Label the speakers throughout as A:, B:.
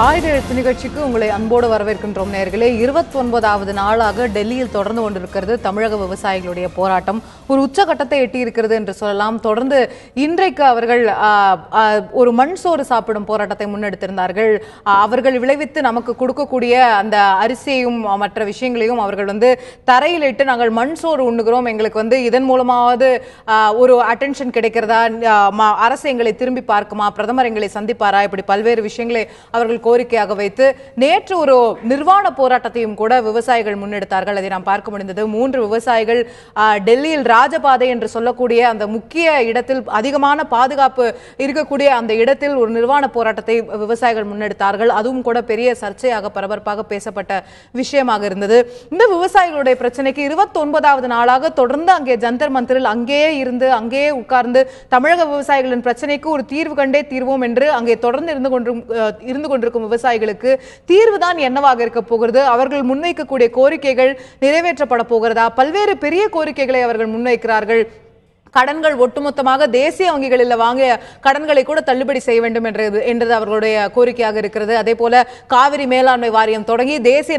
A: ஆயுத எழுத்து நிகழ்ச்சிக்கு உங்களை அன்போடு வரவேற்கின்றோம் நேயர்களே. 29வது நாளாக டெல்லியில் தொடர்ந்து கொண்டிருக்கிறது தமிழக விவசாயிகளுடைய போராட்டம். ஒரு உச்சகட்டத்தை எட்டி இருக்கிறது என்று சொல்லலாம். தொடர்ந்து இன்றைக்கு அவர்கள் ஒரு மண் சோறு சாப்பிடும் போராட்டத்தை முன்னெடுத்திருந்தார்கள். அவர்கள் விளைவித்து நமக்கு கொடுக்கக்கூடிய அந்த அரிசியையும் மற்ற விஷயங்களையும் அவர்கள் தரையிலிட்டு நாங்கள் மண் சோறு உண்ணுகிறோம், எங்களுக்கு இதன் மூலமாவது ஒரு அட்டென்ஷன் கிடைக்கிறதா, அரசு எங்களை திரும்பி பார்க்குமா, பிரதமர் எங்களை சந்திப்பாரா, இப்படி பல்வேறு விஷயங்களை அவர்கள் கோரிக்கையாக வைத்து நேற்று ஒரு நிர்வாண போராட்டத்தையும் கூட விவசாயிகள் முன்னெடுத்தார்கள். அதை நாம் பார்க்க முடிந்தது. 3 விவசாயிகள் டெல்லியில் ராஜபாதை என்று சொல்லக்கூடிய அந்த முக்கிய இடத்தில், அதிகமான பாதுகாப்பு இருக்கக்கூடிய அந்த இடத்தில் ஒரு நிர்வாண போராட்டத்தை விவசாயிகள் முன்னெடுத்தார்கள். அதுவும் கூட பெரிய சர்ச்சையாக பரபரப்பாக பேசப்பட்ட விஷயமாக இருந்தது. இந்த விவசாயிகளுடைய பிரச்சனைக்கு 29வது நாளாக தொடர்ந்து அங்கே ஜந்தர் மந்தரில் அங்கேயே உட்கார்ந்து தமிழக விவசாயிகளின் பிரச்சனைக்கு ஒரு தீர்வு கண்டே தீர்வோம் என்று அங்கே தொடர்ந்து இருந்து கொண்டிருக்கும் விவசாயிகளுக்கு தீர்வுதான் என்னவாக இருக்க போகிறது, அவர்கள் முன்வைக்கக்கூடிய கோரிக்கைகள் நிறைவேற்றப்பட போகிறதா, பல்வேறு பெரிய கோரிக்கைகளை அவர்கள் முன்வைக்கிறார்கள். கடன்கள் ஒட்டுமொத்தமாக தேசிய வங்கிகளில் வாங்கிய கடன்களை கூட தள்ளுபடி செய்ய வேண்டும் என்றது அவர்களுடைய கோரிக்கையாக இருக்கிறது. அதே போல காவிரி மேலாண்மை வாரியம் தொடங்கி தேசிய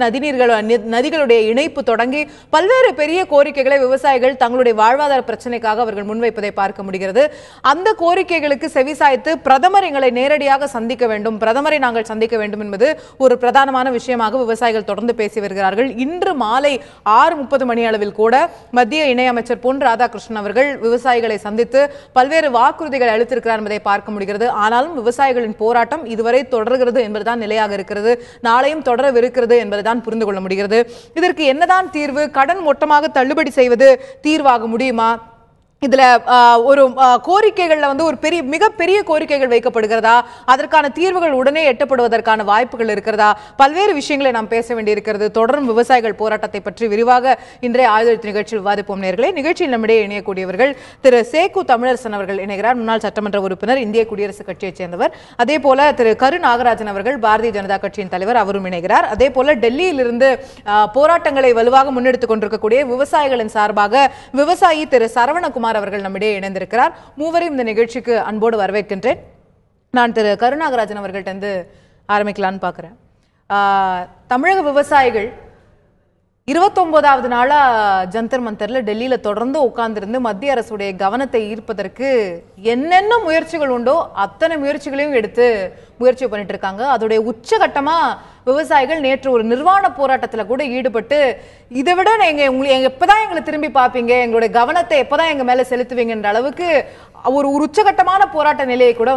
A: நதிகளுடைய இணைப்பு தொடங்கி பல்வேறு பெரிய கோரிக்கைகளை விவசாயிகள் தங்களுடைய வாழ்வாதார பிரச்சனைக்காக அவர்கள் முன்வைப்பதை பார்க்க முடிகிறது. அந்த கோரிக்கைகளுக்கு செவிசாய்த்து பிரதமர் எங்களை நேரடியாக சந்திக்க வேண்டும், பிரதமரை நாங்கள் சந்திக்க வேண்டும் என்பது ஒரு பிரதானமான விஷயமாக விவசாயிகள் தொடர்ந்து பேசி வருகிறார்கள். இன்று மாலை 6:30 மணி அளவில் கூட மத்திய இணையமைச்சர் பொன் ராதாகிருஷ்ணன் அவர்கள் விவசாயிகளை சந்தித்து பல்வேறு வாக்குறுதிகளை அளித்திருக்கிறார் என்பதை பார்க்க முடிகிறது. ஆனாலும் விவசாயிகளின் போராட்டம் இதுவரை தொடர்கிறது என்பதுதான் நிலையாக இருக்கிறது. நாளையும் தொடரவிருக்கிறது என்பதுதான் புரிந்து கொள்ள முடிகிறது. இதற்கு என்னதான் தீர்வு? கடன் மொத்தமாக தள்ளுபடி செய்வது தீர்வாக முடியுமா? இதுல ஒரு கோரிக்கைகள்ல ஒரு மிகப்பெரிய கோரிக்கைகள் வைக்கப்படுகிறதா, அதற்கான தீர்வுகள் உடனே எட்டப்படுவதற்கான வாய்ப்புகள் இருக்கிறதா, பல்வேறு விஷயங்களை நாம் பேச வேண்டியிருக்கிறது. தொடரும் விவசாயிகள் போராட்டத்தை பற்றி விரிவாக இன்றைய ஆயுத எழுத்து நிகழ்ச்சியில் விவாதிப்போம் நேயர்களே. நிகழ்ச்சியில் நம்மிடையே இணையக்கூடியவர்கள் திரு சேகு தமிழரசன் அவர்கள் இணைகிறார், முன்னாள் சட்டமன்ற உறுப்பினர், இந்திய குடியரசுக் கட்சியைச் சேர்ந்தவர். அதே போல திரு கரு நாகராஜன் அவர்கள் பாரதிய ஜனதா கட்சியின் தலைவர், அவரும் இணைகிறார். அதே போல டெல்லியில் இருந்து போராட்டங்களை வலுவாக முன்னெடுத்துக் கொண்டிருக்கக்கூடிய விவசாயிகளின் சார்பாக விவசாயி திரு சரவணகுமார் அவர்கள் நம்மிடையே இணைந்திருக்கிறார். மூவரையும் இந்த நிகழ்ச்சிக்கு அன்போடு வரவேற்கின்றேன். நான் திரு கருநாகராஜன் அவர்கள்ட்ட ஆரம்பிக்கலான்னு பார்க்கிறேன். தமிழக விவசாயிகள் 29வது நாளா ஜந்தர் மந்தர்ல டெல்லியில தொடர்ந்து உட்கார்ந்திருந்து மத்திய அரசுடைய கவனத்தை ஈர்ப்பதற்கு என்னென்ன முயற்சிகள் உண்டோ அத்தனை முயற்சிகளையும் எடுத்து முயற்சி பண்ணிட்டு இருக்காங்க. அதோடைய உச்சகட்டமா விவசாயிகள் நேற்று ஒரு நிர்வாண போராட்டத்துல கூட ஈடுபட்டு, இதை விட நீங்க எப்பதான் எங்களை திரும்பி பார்ப்பீங்க, எங்களுடைய கவனத்தை எப்பதான் எங்க மேல செலுத்துவீங்கன்ற அளவுக்கு ஒரு உச்சகட்டமான போராட்ட நிலையை கூட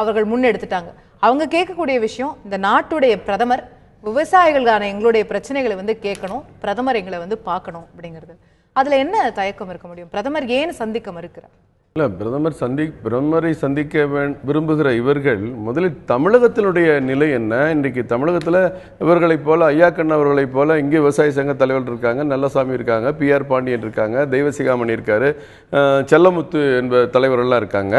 A: அவர்கள் முன்னெடுத்துட்டாங்க. அவங்க கேட்கக்கூடிய விஷயம், இந்த நாட்டுடைய பிரதமர் விவசாயிகளுக்கான எங்களுடைய பிரச்சனைகளை கேட்கணும், பிரதமர் எங்களை பார்க்கணும் அப்படிங்கிறது. அதுல என்ன தயக்கம் இருக்க முடியும்? பிரதமர் ஏன் சந்திக்க மறுக்கிறார்?
B: இல்லை, பிரதமரை சந்திக்க விரும்புகிற இவர்கள் முதலில் தமிழகத்தினுடைய நிலை என்ன, இன்றைக்கு தமிழகத்தில் இவர்களைப் போல ஐயா கண்ணா அவர்களைப் போல இங்கே விவசாய சங்க தலைவர்கள் இருக்காங்க, நல்லசாமி இருக்காங்க, PR பாண்டியன் இருக்காங்க, தெய்வசிகாமணி இருக்காரு, செல்லமுத்து என்ப தலைவர்கள்லாம் இருக்காங்க.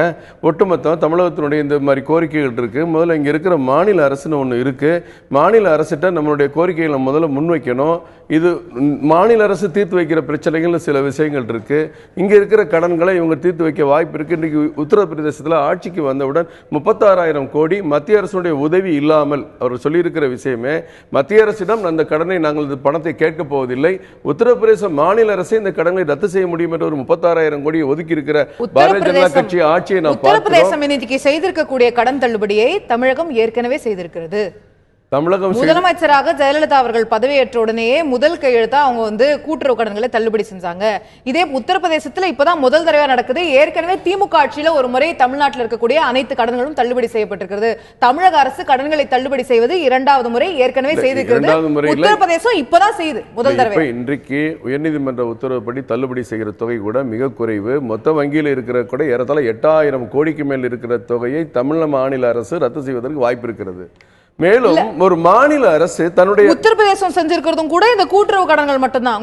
B: ஒட்டுமொத்தம் தமிழகத்தினுடைய இந்த மாதிரி கோரிக்கைகள் இருக்குது. முதல்ல இங்கே இருக்கிற மாநில அரசுன்னு ஒன்று இருக்குது. மாநில அரசிட்ட நம்மளுடைய கோரிக்கைகளை முதல்ல முன்வைக்கணும். இது மாநில அரசு தீர்த்து வைக்கிற பிரச்சனைகள்னு சில விஷயங்கள் இருக்குது. இங்கே இருக்கிற கடன்களை இவங்க தீர்த்து வைக்க வாய்ப்பு இருக்கு. இன்றைக்கு உத்தரப்பிரதேசத்தில் ஆட்சிக்கு வந்தவுடன் 36,000 கோடி மத்திய அரசுடைய உதவி இல்லாமல் அவர் சொல்லியிருக்கிற விஷயமே, மத்திய அரசிடம் அந்த கடனை நாங்கள் பணத்தை கேட்க போவதில்லை, உத்தரப்பிரதேச மாநில அரசை இந்த கடனை ரத்து செய்ய முடியும் என்ற ஒரு 36,000 கோடியை ஒதுக்கி இருக்கிற பாரதிய ஜனதா கட்சி ஆட்சியை நாம்
A: உத்தரப்பிரதேசம் இன்னைக்கு செய்திருக்கக்கூடிய கடன் தள்ளுபடியை தமிழகம் ஏற்கனவே செய்திருக்கிறது. முதலமைச்சராக ஜெயலலிதா அவர்கள் பதவியேற்ற உடனேயே முதல் கையெழுத்தா அவங்க கூட்டுறவு கடன்களை தள்ளுபடி செஞ்சாங்க. இதே உத்தரப்பிரதேசத்துல இப்பதான் முதல் தடவை நடக்குது. ஏற்கனவே திமுக ஆட்சியில ஒரு முறை தமிழ்நாட்டில் இருக்கக்கூடிய அனைத்து கடன்களும் தள்ளுபடி செய்யப்பட்டிருக்கிறது. தமிழக அரசு கடன்களை தள்ளுபடி செய்வது 2வது முறை ஏற்கனவே செய்திருக்கிறது. உத்தரப்பிரதேசம் இப்பதான் செய்யுது முதல் தடவை.
B: இன்றைக்கு உயர்நீதிமன்ற உத்தரவுப்படி தள்ளுபடி செய்கிற தொகை கூட மிக குறைவு. மொத்த வங்கியில் இருக்கிற கூட ஏறத்தாழ 8,000 கோடிக்கு மேல் இருக்கிற தொகையை தமிழ் மாநில அரசு ரத்து செய்வதற்கு வாய்ப்பு இருக்கிறது. மேலும் ஒரு மாநில அரசு தன்னுடைய
A: உத்தரப்பிரதேசம் செஞ்சிருக்கிறதும் கூட இந்த கூட்டுறவு கடன்கள் மட்டும்தான்.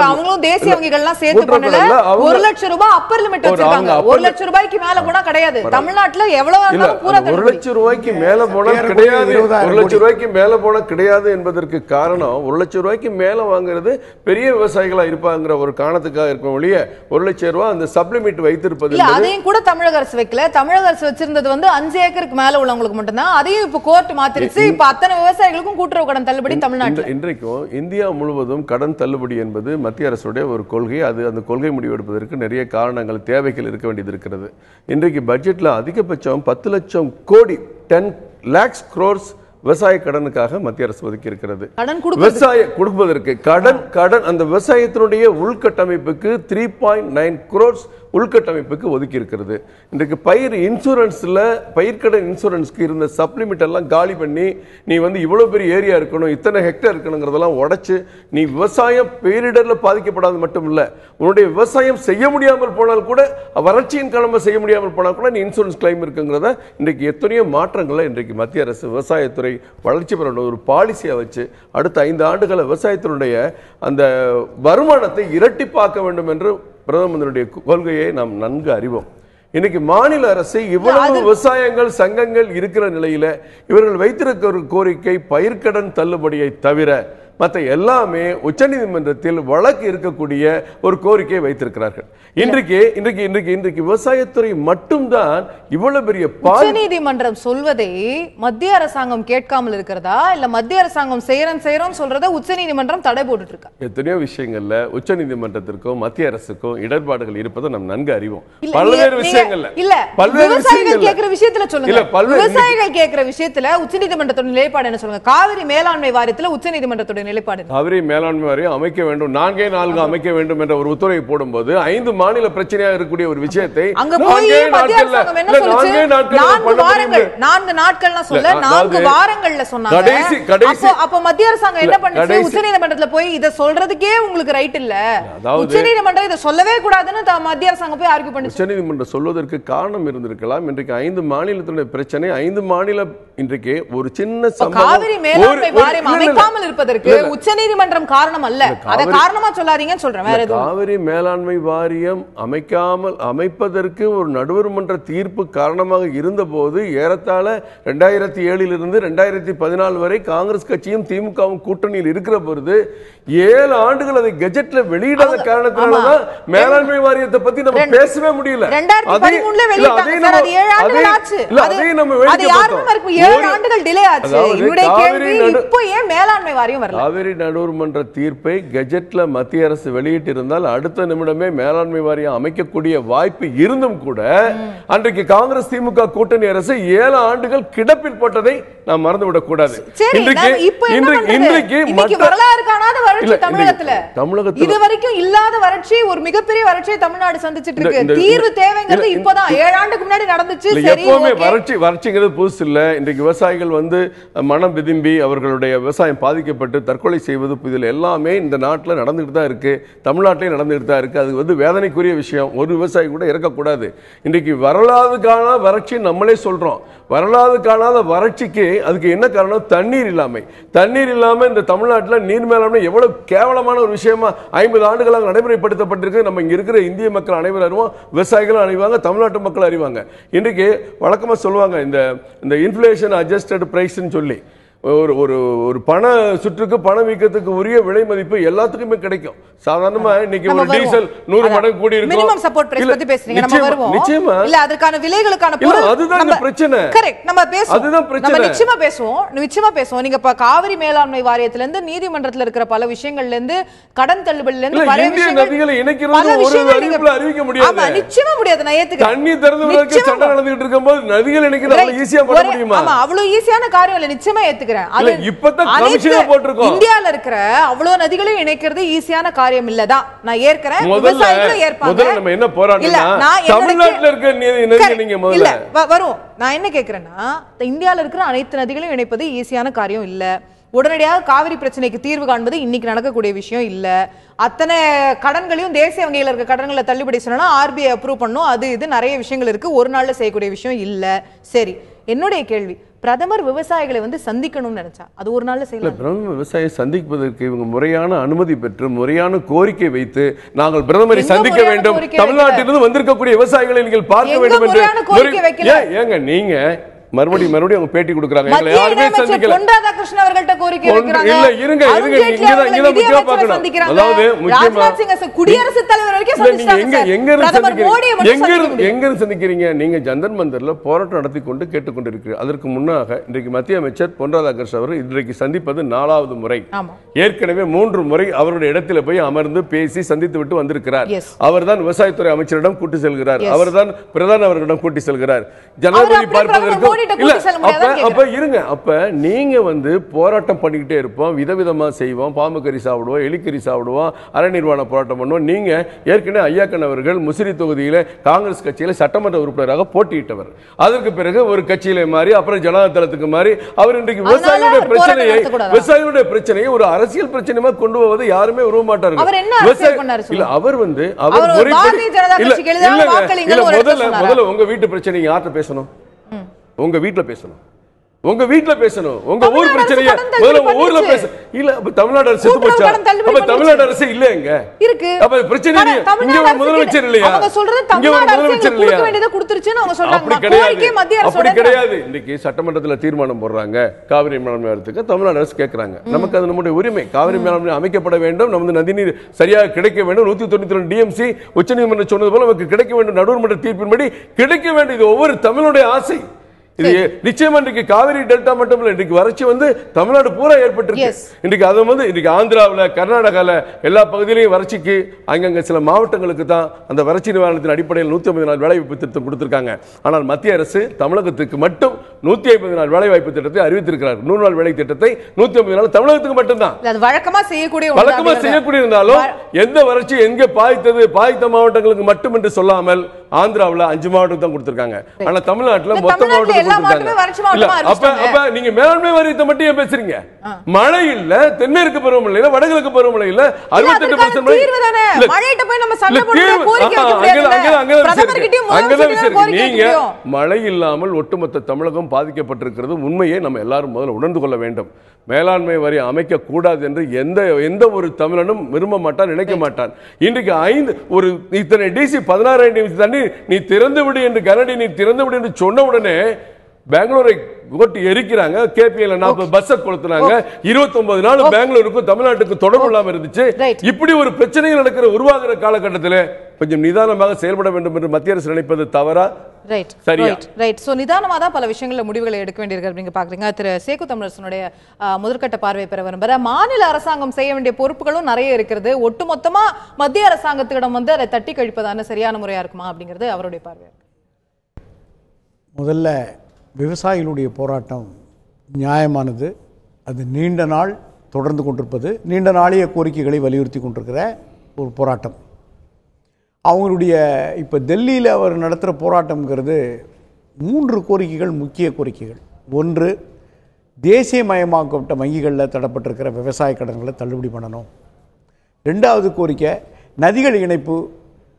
A: அவங்களும் தேசிய வங்கிகள்லாம் சேர்த்து பண்ணல. 1 லட்சம் ரூபாய் அப்பர் லிமிட் வச்சிருக்காங்க. 1 லட்சம் ரூபாய்க்கு மேல போனா கிடையாது. தமிழ்நாட்டுல எவ்வளவு இருந்தாலும் பூரா
B: 1 லட்சம் ரூபாய்க்கு மேல போனா கிடையாது. 1 லட்சம் ரூபாய்க்கு மேல போனா கிடையாது என்பதற்கு காரணம் 1 லட்சம் ரூபாய்க்கு மேல வாங்குறது பெரிய விவசாயிகளா இருப்பாங்கிற ஒரு காரணத்துக்காக இருக்கும் ஒழிய 1 லட்சம் ரூபாய் அந்த சப்ளிமெண்ட் வைத்திருப்பது
A: அதையும் கூட தமிழக அரசு வைக்கல. தமிழக அரசு வச்சிருந்தது 5 ஏக்கருக்கு மேல உள்ளவங்களுக்கு மட்டும்தான். அதையும் இப்ப கோர்ட் மாத்திருச்சு. இன்சூரன்ஸ் இப்ப அத்தனை விவசாயிகளுக்கும் கூட்டுறவு கடன் தள்ளுபடி தமிழ்நாட்டில்.
B: இன்றைக்கும் இந்தியா முழுவதும் கடன் தள்ளுபடி என்பது மத்திய அரசுடைய ஒரு கொள்கை. அது அந்த கொள்கை முடிவெடுப்பதற்கு நிறைய காரணங்கள், தேவைகள் இருக்க வேண்டியது இருக்கிறது. இன்றைக்கு பட்ஜெட்ல அதிகபட்சம் 10 லட்சம் கோடி 10 lakhs crores விவசாய கடனுக்காக மத்திய அரசு ஒதுக்கி இருக்கிறது. விவசாய கொடுப்பதற்கு கடன் அந்த விவசாயத்தினுடைய உள்கட்டமைப்புக்கு 3.9 crores உள்கட்டமைப்புக்கு ஒதுக்கி இருக்கிறது. இன்றைக்கு பயிர் இன்சூரன்ஸ்ல பயிர்க்கடன் இன்சூரன்ஸ்க்கு இருந்த சப்ளிமெண்ட் எல்லாம் காலி பண்ணி நீ இவ்வளவு பெரிய ஏரியா இருக்கணும், இத்தனை ஹெக்டேர் இருக்கணுங்கிறதெல்லாம் உடைச்சு நீ விவசாயம் பேரிடர்ல பாதிக்கப்படாது மட்டும் இல்ல, உன்னுடைய விவசாயம் செய்ய முடியாமல் போனால் கூட, வறட்சியின் காரணமா செய்ய முடியாமல் போனால் கூட நீ இன்சூரன்ஸ் கிளைம் இருக்குங்கிறத இன்றைக்கு எத்தனையோ மாற்றங்களை இன்றைக்கு மத்திய அரசு விவசாயத்துறை வளர்ச்சி பெற ஒரு பாலிசியை வச்சு அடுத்த 5 ஆண்டுகள விவசாயத்தினுடைய அந்த வருமானத்தை இரட்டிப்பாக்க வேண்டும் என்று பிரதமருடைய கொள்கையை நாம் நன்கு அறிவோம். இன்னைக்கு மாநில அரசு இவ்வளவு விவசாயங்கள் சங்கங்கள் இருக்கிற நிலையில இவர்கள் வைத்திருக்கிற கோரிக்கை பயிர்க்கடன் தள்ளுபடியை தவிர மற்ற எல்லாமே உச்சநீதிமன்றத்தில் வழக்கு இருக்கக்கூடிய ஒரு கோரிக்கை வைத்திருக்கிறார்கள். இன்றைக்கு விவசாயத்துறை மட்டும்தான் இவ்வளவு பெரிய
A: உச்சநீதிமன்றம் சொல்வதை மத்திய அரசாங்கம் கேட்காமல் இருக்கிறதா, இல்ல மத்திய அரசாங்கம் செய்யறோம் சொல்றத உச்சநீதிமன்றம் தடை போட்டுட்டு இருக்கா?
B: எத்தனையோ விஷயங்கள்ல உச்சநீதிமன்றத்திற்கும் மத்திய அரசுக்கும் இடர்பாடுகள் இருப்பதை நாம் நன்கு அறிவோம். பல்வேறு விஷயங்கள்ல
A: விவசாயிகள் கேட்கிற விஷயத்துல சொல்லுங்க, விவசாயிகள் கேட்கிற விஷயத்துல உச்சநீதிமன்றத்தோட நிலைப்பாடு என்ன சொல்லுங்க? காவிரி மேலாண்மை வாரியத்துல உச்சநீதிமன்றத்தோட நிலைப்பாடு
B: காவிரி மேலாண்மை வாரியம் அமைக்க வேண்டும், 4 அமைக்க வேண்டும் என்ற ஒரு உத்தரவை போடும்போது 5 மாநில பிரச்சனையாக இருக்கக்கூடிய ஒரு விஷயத்தை
A: அங்க போய் மத்திய அரசாங்கம் என்ன சொல்லுச்சு? 4 நாட்கள்னா சொல்ல 4 வாரங்கள்ல சொன்னாங்க. அப்ப மத்திய அரசாங்கம் என்ன பண்ணுச்சு? உச்சநீதிமன்றத்துல போய் இத சொல்றதுக்கே உங்களுக்கு ரைட் இல்ல, உச்சநீதிமன்றம் இத சொல்லவே கூடாதுன்னு மத்திய அரசாங்கம் போய் ஆர்கியூ பண்ணுச்சு.
B: உச்சநீதிமன்றம் சொல்வதற்கு காரணம் இருந்திருக்கலாம். இன்றைக்கு 5 மாநிலத்தினுடைய பிரச்சனை, 5 மாநிலம் இன்றைக்கு ஒரு சின்ன
A: காவிரி மேலாண்மை வாரியம் அமைக்காமல் இருப்பதற்கு உச்சநீதிமன்றம் காரணம் அல்ல, அத காரணமா சொல்லாதீங்கன்னு சொல்றேன். வேற எதுவும்
B: காவிரி மேலாண்மை வாரியம் அமைப்பதற்கு ஒரு நடுவர் மன்ற தீர்ப்பு காரணமாக இருந்தபோது ஏறத்தாழ 2007 இருந்து 2014 வரை காங்கிரஸ் கட்சியும் திமுகவும் கூட்டணியில் இருக்கிற பொழுது 7 ஆண்டுகள் அதை கெஜெட்ல வெளியிடாத காரணத்தினாலதான் மேலாண்மை வாரியத்தை பத்தி நம்ம பேசவே முடியல.
A: 2013 வெளியிட்டாங்க, அது 7 ஆண்டுகள் ஆச்சு.
B: அதையும் நம்ம வேடிக்கை பார்த்தோம்.
A: 7 ஆண்டுகள் டிலே ஆச்சு. என்னுடைய கேள்வி, இப்போ ஏன் மேலாண்மை வாரியம் வரல?
B: காவிரி நடுவர் மன்ற தீர்ப்பை கெஜெட்ல மத்திய அரசு வெளியிட்டிருந்தால் அடுத்த நிமிடமே மேலாண்மை வாரியம் அமைக்கக்கூடிய வாய்ப்பு இருந்தும் கூட அன்றைக்கு காங்கிரஸ் திமுக கூட்டணி அரசு 7 ஆண்டுகள் கிடப்பில் போட்டதை நாம் மறந்துவிடக் கூடாது.
A: தமிழகத்தில் இதுவரைக்கும் இல்லாத வறட்சி, ஒரு மிகப்பெரிய வறட்சியை தமிழ்நாடு சந்திச்சிட்டு இருக்கு. தீர்வு தேவைங்கிறது இப்பதான் 7 ஆண்டுக்கு முன்னாடி நடந்துச்சு.
B: எப்பவுமே வறட்சிங்கிறது புதுசு இல்ல. இன்றைக்கு விவசாயிகள் மனம் விரும்பி அவர்களுடைய விவசாயம் பாதிக்கப்பட்டு தற்கொலை செய்வது இதில் எல்லாமே இந்த நாட்டில் நடந்துகிட்டு தான் இருக்கு, தமிழ்நாட்டிலையும் நடந்துகிட்டு தான் இருக்கு. அது வேதனைக்குரிய விஷயம். ஒரு விவசாயி கூட இறக்கக்கூடாது. இன்றைக்கு வரலாறு காணாத வறட்சி நம்மளே சொல்றோம். வரலாறு காணாத வறட்சிக்கு அதுக்கு என்ன காரணம்? தண்ணீர் இல்லாம இந்த தமிழ்நாட்டில் நீர் மேலாண்மை எவ்வளவு கேவலமான ஒரு விஷயமா 50 ஆண்டுகளாக நடைமுறைப்படுத்தப்பட்டிருக்கு. நம்ம இங்க இருக்கிற இந்திய மக்கள் அனைவரும் அறிவோம், விவசாயிகளும் அறிவாங்க, தமிழ்நாட்டு மக்கள் அறிவாங்க. இன்றைக்கு வழக்கமா சொல்லுவாங்க இந்த இன்ஃப்ளேஷன் அட்ஜஸ்டட் பிரைஸ்ன்னு சொல்லி ஒரு பண சுற்றுக்கு பண வீக்கத்துக்கு உரிய விலை மதிப்பு எல்லாத்துக்குமே கிடைக்கும். சாதாரணமா இன்னைக்கு ஒரு டீசல் 100 மடங்கு கூடி இருக்கும்.
A: மினிமம் சப்போர்ட் பிரைஸ் பத்தி பேசுறீங்க, நம்ம வருவோம்.
B: நிச்சயமா
A: இல்ல அதுக்கான விலைகளுக்கான பொருள்
B: அதுதான் பிரச்சனை.
A: கரெக்ட், நம்ம பேசுவோம். அதுதான் பிரச்சனை. நம்ம நிச்சயமா பேசுவோம். நீங்க இப்ப காவிரி மேலாண்மை வாரியத்துல இருந்து நீதிமன்றத்துல இருக்கிற பல விஷயங்கள்ல இருந்து கடன் தள்ளுபடியில இருந்து பல விஷயங்கள்
B: நதிகளை இணைக்கிறது ஒரு அறிவிப்புல அறிவிக்க முடியாது.
A: ஆமா, நிச்சயமா முடியாது. நான் ஏத்துக்கிறேன்.
B: தண்ணி திறந்து விடுறதுக்கு சண்டை நடந்துட்டு இருக்கும்போது நதிகள் இணைக்கிறது ஈஸியா பண்ண முடியுமா?
A: ஆமா, அவ்வளவு ஈஸியான காரியம் இல்ல. நிச்சயமா ஏத்துக்கிறேன்.
B: இந்தியால
A: இருக்கிற அவ்வளவு நதிகளையும் இணைக்கிறது ஈஸியான காரியம் இல்லதான் நான் ஏற்கிறேன். விவசாயிகளும் ஏற்பாங்க.
B: நம்ம என்ன போராட்டம்னா தமிழ்நாட்டுல இருக்க நதிகள் நீங்க முதல்ல
A: வரும். நான் என்ன கேக்குறேன்னா, இந்தியால இருக்கிற அனைத்து நதிகளையும் இணைப்பது ஈஸியான காரியம் இல்ல. உடனடியாக காவிரி பிரச்சனைக்கு தீர்வு காண்பது இன்னைக்கு நடக்கக்கூடிய விஷயம் இல்ல. அத்தனை கடன்களையும் தேசிய வங்கியில் இருக்க கடன்களை தள்ளுபடி சொன்னா RBI அப்ரூவ் பண்ணும், அது இது நிறைய விஷயங்கள் இருக்கு. ஒரு நாள்ல செய்யக்கூடிய விஷயம் இல்ல. சரி, என்னுடைய கேள்வி, பிரதமர் விவசாயிகளை சந்திக்கணும்னு நினைச்சா அது ஒரு நாள்ல செய்யலாம்?
B: பிரதமர் விவசாயியை சந்திப்பதற்கு இவங்க முறையான அனுமதி பெற்று முறையான கோரிக்கை வைத்து நாங்கள் பிரதமரை சந்திக்க வேண்டும், தமிழ்நாட்டிலிருந்து வந்திருக்கக்கூடிய விவசாயிகளை நீங்கள் பார்க்க வேண்டும் என்று. ஏங்க மறுபடியும் அவங்க பேட்டி கொடுக்குறாங்க. எங்களை
A: மத்திய
B: யாருமே
A: இணையமைச்சர்
B: சந்திக்கல.
A: பொன் ராதாகிருஷ்ணன் அவர்கள்ட்ட கோரிக்கை வைக்கிறாங்க.
B: இல்ல, இருங்க,
A: அருண் ஜேட்லி அவர்களை
B: இங்க
A: நிதி
B: முக்கியமா
A: அமைச்சரை
B: பார்க்கணும்.
A: சந்திக்கிறாங்க.
B: அதாவது முக்கியமா
A: ராஜ்நாத் சிங் குடியரசுத் தலைவர் வரைக்கும் சந்திச்சாங்க.
B: எங்க இருந்து சந்திக்கிறீங்க? நீங்க ஜந்தர் மந்தர்ல போராட்டம் நடத்தி கொண்டு கேட்டுக்கொண்டிருக்கிறீர்கள். அதற்கு முன்னாக இன்றைக்கு மத்திய அமைச்சர் பொன் ராதாகிருஷ்ணன் அவர் இன்றைக்கு சந்திப்பது 4வது முறை. ஏற்கனவே 3 முறை அவருடைய இடத்துல போய் அமர்ந்து பேசி சந்தித்து விட்டு வந்திருக்கிறார். அவர்தான் விவசாயத்துறை அமைச்சரிடம் கூட்டி செல்கிறார். அவர்தான் பிரதான அவர்களிடம் கூட்டி செல்கிறார். ஜனாதிபதி பார்ப்பதற்கு அப்ப இருங்க. அப்ப நீங்க போராட்டம் பண்ணிக்கிட்டே இருப்போம், விதவிதமா செய்வோம், பாம்பு கறி சாப்பிடுவோம், எலிக்கறி சாப்பிடுவோம், அரை நிர்வாண போராட்டம் பண்ணுவோம். நீங்க ஏற்கனவே ஐயாக்கன் அவர்கள் முசிறி தொகுதியில காங்கிரஸ் கட்சியில சட்டமன்ற உறுப்பினராக போட்டியிட்டவர். அதற்கு பிறகு ஒரு கட்சியில மாறி அப்புறம் ஜனதாதளத்துக்கு மாறி அவர் இன்றைக்கு விவசாயிகளுடைய பிரச்சனையை ஒரு அரசியல் பிரச்சனையா கொண்டு போவதை யாருமே விரும்ப மாட்டார்கள். முதல்ல உங்க வீட்டு பிரச்சனை யார்கிட்ட பேசணும்? உங்க வீட்டுல பேசணும், உங்க வீட்டுல பேசணும். உங்க ஊர் பிரச்சனையை முதல்ல உங்க ஊர்ல பேச. இல்ல அப்ப தமிழ்நாடு அரசு செத்து போச்சா? அப்ப தமிழ்நாடு அரசு இல்ல எங்க இருக்கு? அப்ப பிரச்சனை இங்க ஒரு முதலமைச்சர் இல்லையா? அவங்க சொல்றது தமிழ்நாடு அரசு கொடுக்க வேண்டியதை கொடுத்துருச்சுன்னு அவங்க சொல்றாங்க. கோரிக்கை மத்திய அரசு அப்படி கிடையாது. இன்னைக்கு சட்டமன்றத்துல தீர்மானம் போடுறாங்க காவிரி மேலாண்மை வாரியத்துக்கு. தமிழ்நாடு அரசு கேக்குறாங்க. நமக்கு அது நம்முடைய உரிமை. காவிரி மேலாண்மை அமைக்கப்பட வேண்டும், நமது நதிநீர் சரியாக கிடைக்க வேண்டும். 192 டிஎம்சி உச்சநீதிமன்றம் சொன்னது போல நமக்கு கிடைக்க வேண்டும், நடுவர்மன்ற தீர்ப்பின்படி கிடைக்க வேண்டும். இது ஒவ்வொரு தமிழனுடைய ஆசை. இது நிச்சயமா இன்றைக்கு காவிரி டெல்டா மட்டும் இல்ல, இன்றைக்கு வறட்சி தமிழ்நாடு பூரா ஏற்பட்டிருக்கு. இன்றைக்கு அது இன்றைக்கு ஆந்திராவில், கர்நாடகாவில் எல்லா பகுதியிலையும் வறட்சிக்கு அங்கங்க சில மாவட்டங்களுக்கு தான் அந்த வறட்சி நிவாரணத்தின் அடிப்படையில் 150 நாள் வேலைவாய்ப்பு திட்டம் கொடுத்திருக்காங்க. ஆனால் மத்திய அரசு தமிழகத்துக்கு மட்டும் 150 நாள் வேலைவாய்ப்பு திட்டத்தை அறிவித்திருக்கிறார். 100 நாள் வேலை திட்டத்தை 150 நாள் தமிழகத்துக்கு மட்டும்தான் வழக்கமா செய்யக்கூடிய இருந்தாலும் எந்த வறட்சி எங்க பாதித்த மாவட்டங்களுக்கு மட்டும் என்று சொல்லாமல் ஆந்திராவில் 5 மாவட்டம் தான் கொடுத்திருக்காங்க. ஆனா தமிழ்நாட்டில் மொத்த மாவட்டம் நீங்க மேலாண்மை வாரியத்தை மட்டும் ஏன் பேசுறீங்க? மழை இல்ல, தென்மேற்கு பருவமழை இல்ல, வடகிழக்கு பருவமழை இல்ல, 68% நீங்க மழை இல்லாமல் ஒட்டுமொத்த தமிழகம் பாதிக்கப்பட்டிருக்கிறது உண்மையை நம்ம எல்லாரும் முதல்ல உணர்ந்து கொள்ள வேண்டும். மேலாண்மை வாரியம் அமைக்க கூடாது என்று எந்த ஒரு தமிழனும் விரும்ப மாட்டான், நினைக்க மாட்டான். இன்றைக்கு ஒரு இத்தனை டிசி 16 தண்ணி நீ திறந்து விடு என்று கனடி நீ திறந்து விடு என்று சொன்ன உடனே பெங்களூரை கொட்டி எரிக்கிறாங்க. KPL 40 bus கொளுத்துனாங்க. 29 நாள் பெங்களூருக்கும் தமிழ்நாட்டுக்கு தொடர்பு இல்லாம இருந்துச்சு. இப்படி ஒரு பிரச்சனைகள் நடக்கிற உருவாகிற காலகட்டத்தில் கொஞ்சம் நிதானமாக செயல்பட வேண்டும் என்று மத்திய அரசு நினைப்பது தவறா?
A: நிதானமா தான் பல விஷயங்கள்ல முடிவுகளை எடுக்க வேண்டியிருக்கு நீங்க பாக்குறீங்க. திரு சேக்கு தமிழரசனுடைய முதற்கட்ட பார்வை பெற விரும்புற மாநில அரசாங்கம் செய்ய வேண்டிய பொறுப்புகளும் நிறைய இருக்கிறது. ஒட்டுமொத்தமா மத்திய அரசாங்கத்திடம் அதை தட்டி கழிப்பதான சரியான முறையா இருக்குமா அப்படிங்கிறது அவருடைய பார்வை.
C: முதல்ல விவசாயிகளுடைய போராட்டம் நியாயமானது. அது நீண்ட நாள் தொடர்ந்து கொண்டிருப்பது, நீண்ட நாளைய கோரிக்கைகளை வலியுறுத்தி கொண்டிருக்கிற ஒரு போராட்டம். அவங்களுடைய இப்போ டெல்லியில் அவர் நடத்துகிற போராட்டம்ங்கிறது 3 கோரிக்கைகள், முக்கிய கோரிக்கைகள். ஒன்று, தேசியமயமாக்கப்பட்ட வங்கிகளில் தடப்பட்டிருக்கிற விவசாய கடன்களை தள்ளுபடி பண்ணணும். 2வது கோரிக்கை நதிகள் இணைப்பு,